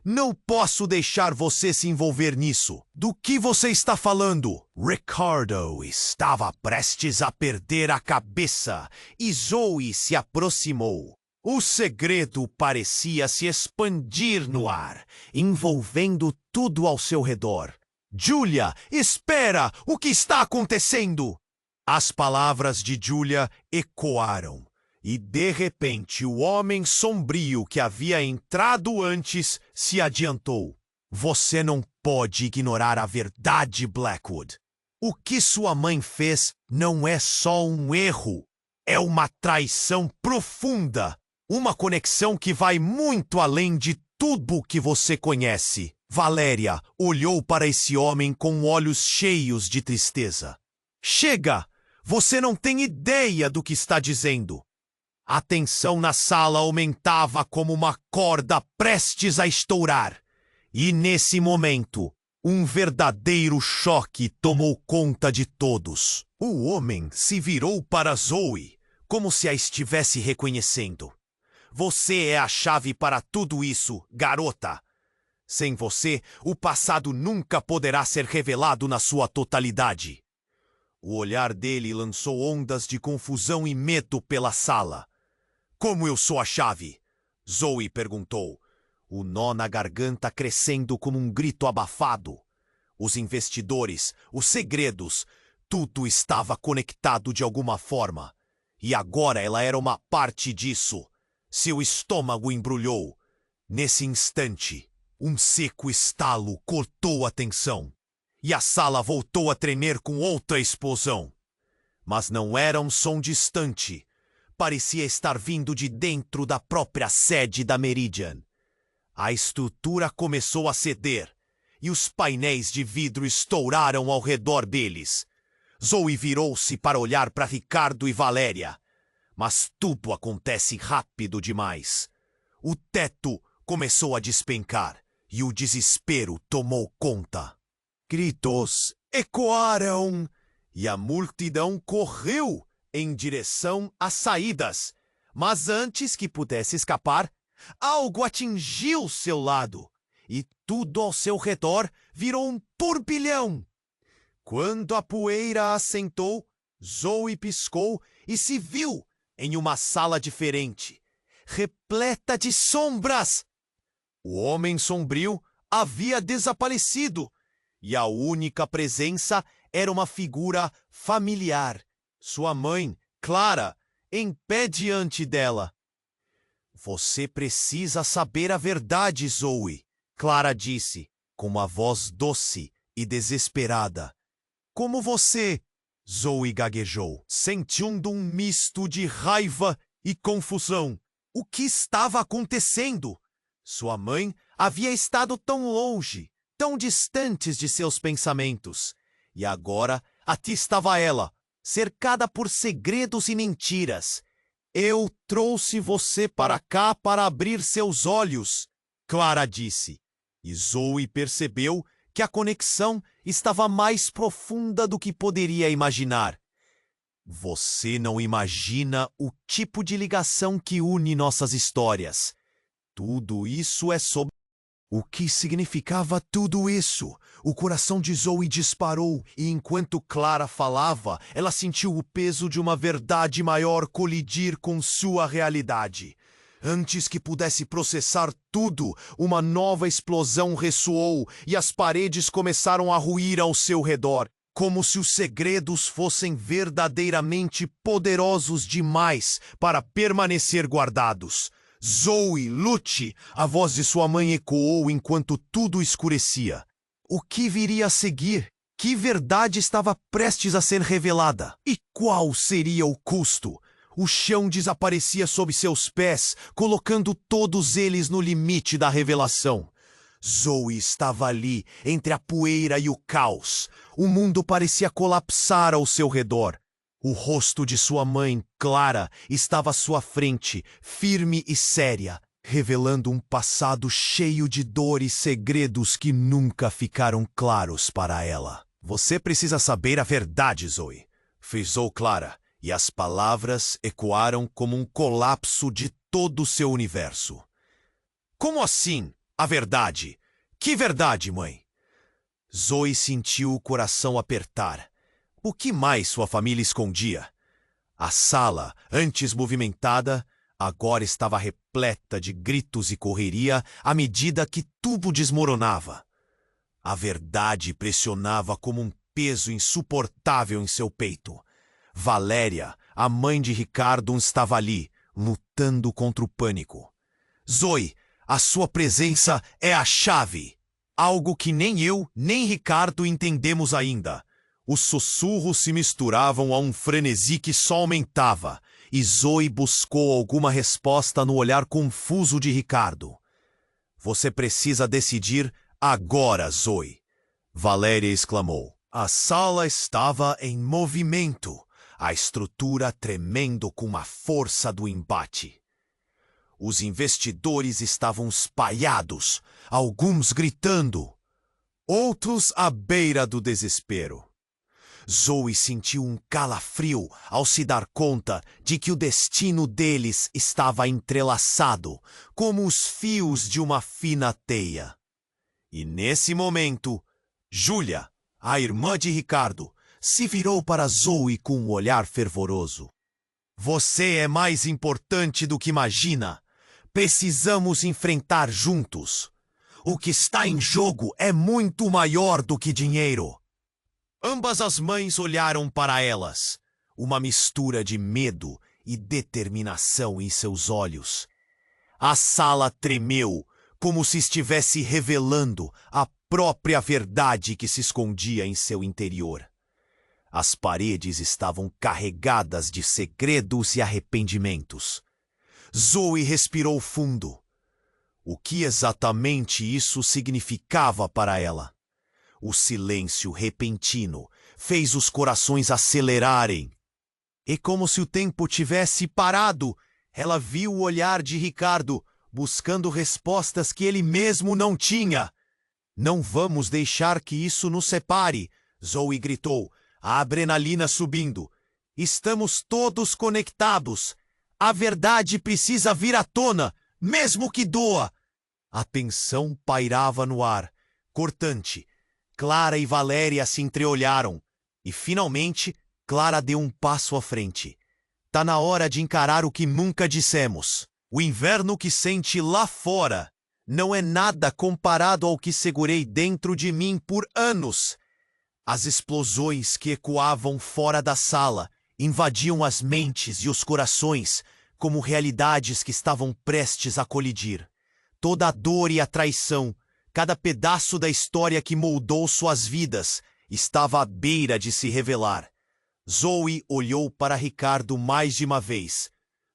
Não posso deixar você se envolver nisso. Do que você está falando? Ricardo estava prestes a perder a cabeça e Zoe se aproximou. O segredo parecia se expandir no ar, envolvendo tudo ao seu redor. Julia, espera! O que está acontecendo? As palavras de Julia ecoaram. E, de repente, o homem sombrio que havia entrado antes se adiantou. Você não pode ignorar a verdade, Blackwood. O que sua mãe fez não é só um erro. É uma traição profunda. Uma conexão que vai muito além de tudo que você conhece. Valéria olhou para esse homem com olhos cheios de tristeza. Chega! Você não tem ideia do que está dizendo. A tensão na sala aumentava como uma corda prestes a estourar. E nesse momento, um verdadeiro choque tomou conta de todos. O homem se virou para Zoe, como se a estivesse reconhecendo. Você é a chave para tudo isso, garota. Sem você, o passado nunca poderá ser revelado na sua totalidade. O olhar dele lançou ondas de confusão e medo pela sala. Como eu sou a chave? Zoe perguntou, o nó na garganta crescendo como um grito abafado. Os investidores, os segredos, tudo estava conectado de alguma forma. E agora ela era uma parte disso. Seu estômago embrulhou. Nesse instante, um seco estalo cortou a tensão. E a sala voltou a tremer com outra explosão. Mas não era um som distante. Parecia estar vindo de dentro da própria sede da Meridian. A estrutura começou a ceder, e os painéis de vidro estouraram ao redor deles. Zoe virou-se para olhar para Ricardo e Valéria. Mas tudo acontece rápido demais. O teto começou a despencar, e o desespero tomou conta. Gritos ecoaram, e a multidão correu em direção às saídas. Mas antes que pudesse escapar, algo atingiu seu lado, e tudo ao seu redor virou um turbilhão. Quando a poeira assentou, Zoe piscou e se viu em uma sala diferente, repleta de sombras. O homem sombrio havia desaparecido, e a única presença era uma figura familiar. Sua mãe, Clara, em pé diante dela. Você precisa saber a verdade, Zoe, Clara disse, com uma voz doce e desesperada. Como você, Zoe gaguejou, sentindo um misto de raiva e confusão. O que estava acontecendo? Sua mãe havia estado tão longe, tão distantes de seus pensamentos. E agora, aqui estava ela, cercada por segredos e mentiras. Eu trouxe você para cá para abrir seus olhos, Clara disse. E Zoe percebeu que a conexão estava mais profunda do que poderia imaginar. Você não imagina o tipo de ligação que une nossas histórias. Tudo isso é sobre... O que significava tudo isso? O coração de Zoe disparou e enquanto Clara falava, ela sentiu o peso de uma verdade maior colidir com sua realidade. Antes que pudesse processar tudo, uma nova explosão ressoou e as paredes começaram a ruir ao seu redor, como se os segredos fossem verdadeiramente poderosos demais para permanecer guardados. Zoe, lute! A voz de sua mãe ecoou enquanto tudo escurecia. O que viria a seguir? Que verdade estava prestes a ser revelada? E qual seria o custo? O chão desaparecia sob seus pés, colocando todos eles no limite da revelação. Zoe estava ali, entre a poeira e o caos. O mundo parecia colapsar ao seu redor. O rosto de sua mãe, Clara, estava à sua frente, firme e séria, revelando um passado cheio de dor e segredos que nunca ficaram claros para ela. Você precisa saber a verdade, Zoe, frisou Clara, e as palavras ecoaram como um colapso de todo o seu universo. Como assim? A verdade? Que verdade, mãe? Zoe sentiu o coração apertar. O que mais sua família escondia? A sala, antes movimentada, agora estava repleta de gritos e correria à medida que tudo desmoronava. A verdade pressionava como um peso insuportável em seu peito. Valéria, a mãe de Ricardo, estava ali, lutando contra o pânico. Zoe, a sua presença é a chave. Algo que nem eu, nem Ricardo entendemos ainda. Os sussurros se misturavam a um frenesi que só aumentava, e Zoe buscou alguma resposta no olhar confuso de Ricardo. Você precisa decidir agora, Zoe, Valéria exclamou. A sala estava em movimento, a estrutura tremendo com a força do embate. Os investidores estavam espalhados, alguns gritando, outros à beira do desespero. Zoe sentiu um calafrio ao se dar conta de que o destino deles estava entrelaçado, como os fios de uma fina teia. E nesse momento, Júlia, a irmã de Ricardo, se virou para Zoe com um olhar fervoroso. Você é mais importante do que imagina. Precisamos enfrentar juntos. O que está em jogo é muito maior do que dinheiro. Ambas as mães olharam para elas, uma mistura de medo e determinação em seus olhos. A sala tremeu, como se estivesse revelando a própria verdade que se escondia em seu interior. As paredes estavam carregadas de segredos e arrependimentos. Zoe respirou fundo. O que exatamente isso significava para ela? O silêncio repentino fez os corações acelerarem. E como se o tempo tivesse parado, ela viu o olhar de Ricardo, buscando respostas que ele mesmo não tinha. Não vamos deixar que isso nos separe, Zoe gritou, a adrenalina subindo. Estamos todos conectados. A verdade precisa vir à tona, mesmo que doa. A tensão pairava no ar, cortante. Clara e Valéria se entreolharam. E, finalmente, Clara deu um passo à frente. Tá na hora de encarar o que nunca dissemos. O inverno que sente lá fora não é nada comparado ao que segurei dentro de mim por anos. As explosões que ecoavam fora da sala invadiam as mentes e os corações como realidades que estavam prestes a colidir. Toda a dor e a traição, cada pedaço da história que moldou suas vidas, estava à beira de se revelar. Zoe olhou para Ricardo mais de uma vez.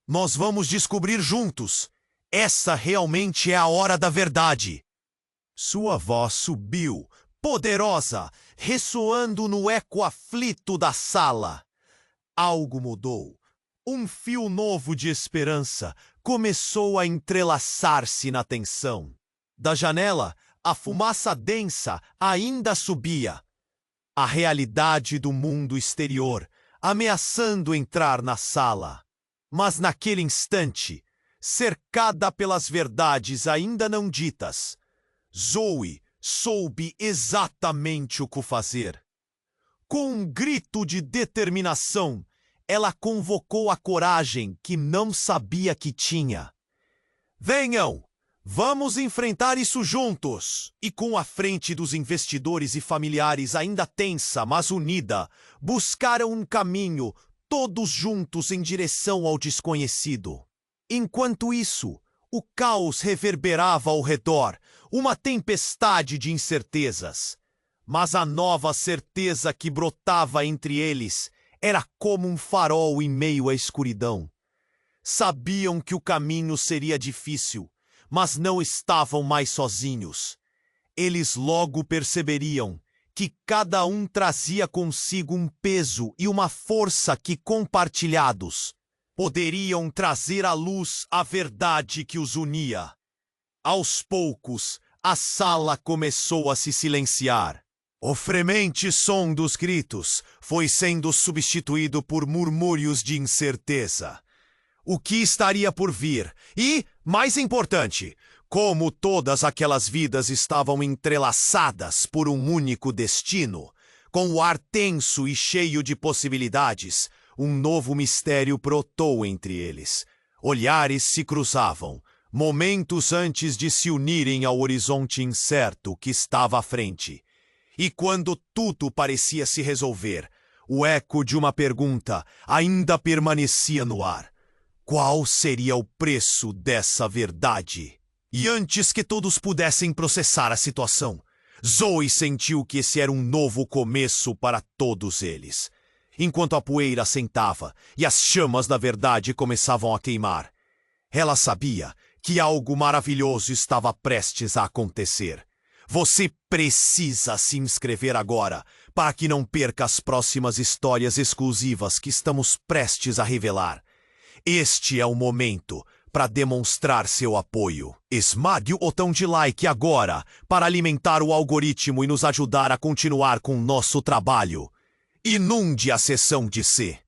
Nós vamos descobrir juntos. Essa realmente é a hora da verdade. Sua voz subiu, poderosa, ressoando no eco aflito da sala. Algo mudou. Um fio novo de esperança começou a entrelaçar-se na tensão. Da janela, a fumaça densa ainda subia. A realidade do mundo exterior, ameaçando entrar na sala. Mas naquele instante, cercada pelas verdades ainda não ditas, Zoe soube exatamente o que fazer. Com um grito de determinação, ela convocou a coragem que não sabia que tinha. Venham! Vamos enfrentar isso juntos! E com a frente dos investidores e familiares ainda tensa, mas unida, buscaram um caminho, todos juntos em direção ao desconhecido. Enquanto isso, o caos reverberava ao redor, uma tempestade de incertezas. Mas a nova certeza que brotava entre eles era como um farol em meio à escuridão. Sabiam que o caminho seria difícil, mas não estavam mais sozinhos. Eles logo perceberiam que cada um trazia consigo um peso e uma força que, compartilhados, poderiam trazer à luz a verdade que os unia. Aos poucos, a sala começou a se silenciar. O fremente som dos gritos foi sendo substituído por murmúrios de incerteza. O que estaria por vir? E, mais importante, como todas aquelas vidas estavam entrelaçadas por um único destino, com o ar tenso e cheio de possibilidades, um novo mistério brotou entre eles. Olhares se cruzavam, momentos antes de se unirem ao horizonte incerto que estava à frente. E quando tudo parecia se resolver, o eco de uma pergunta ainda permanecia no ar. Qual seria o preço dessa verdade? E antes que todos pudessem processar a situação, Zoe sentiu que esse era um novo começo para todos eles. Enquanto a poeira assentava e as chamas da verdade começavam a queimar, ela sabia que algo maravilhoso estava prestes a acontecer. Você precisa se inscrever agora para que não perca as próximas histórias exclusivas que estamos prestes a revelar. Este é o momento para demonstrar seu apoio. Esmague o botão de like agora para alimentar o algoritmo e nos ajudar a continuar com nosso trabalho. Inunde a seção de C.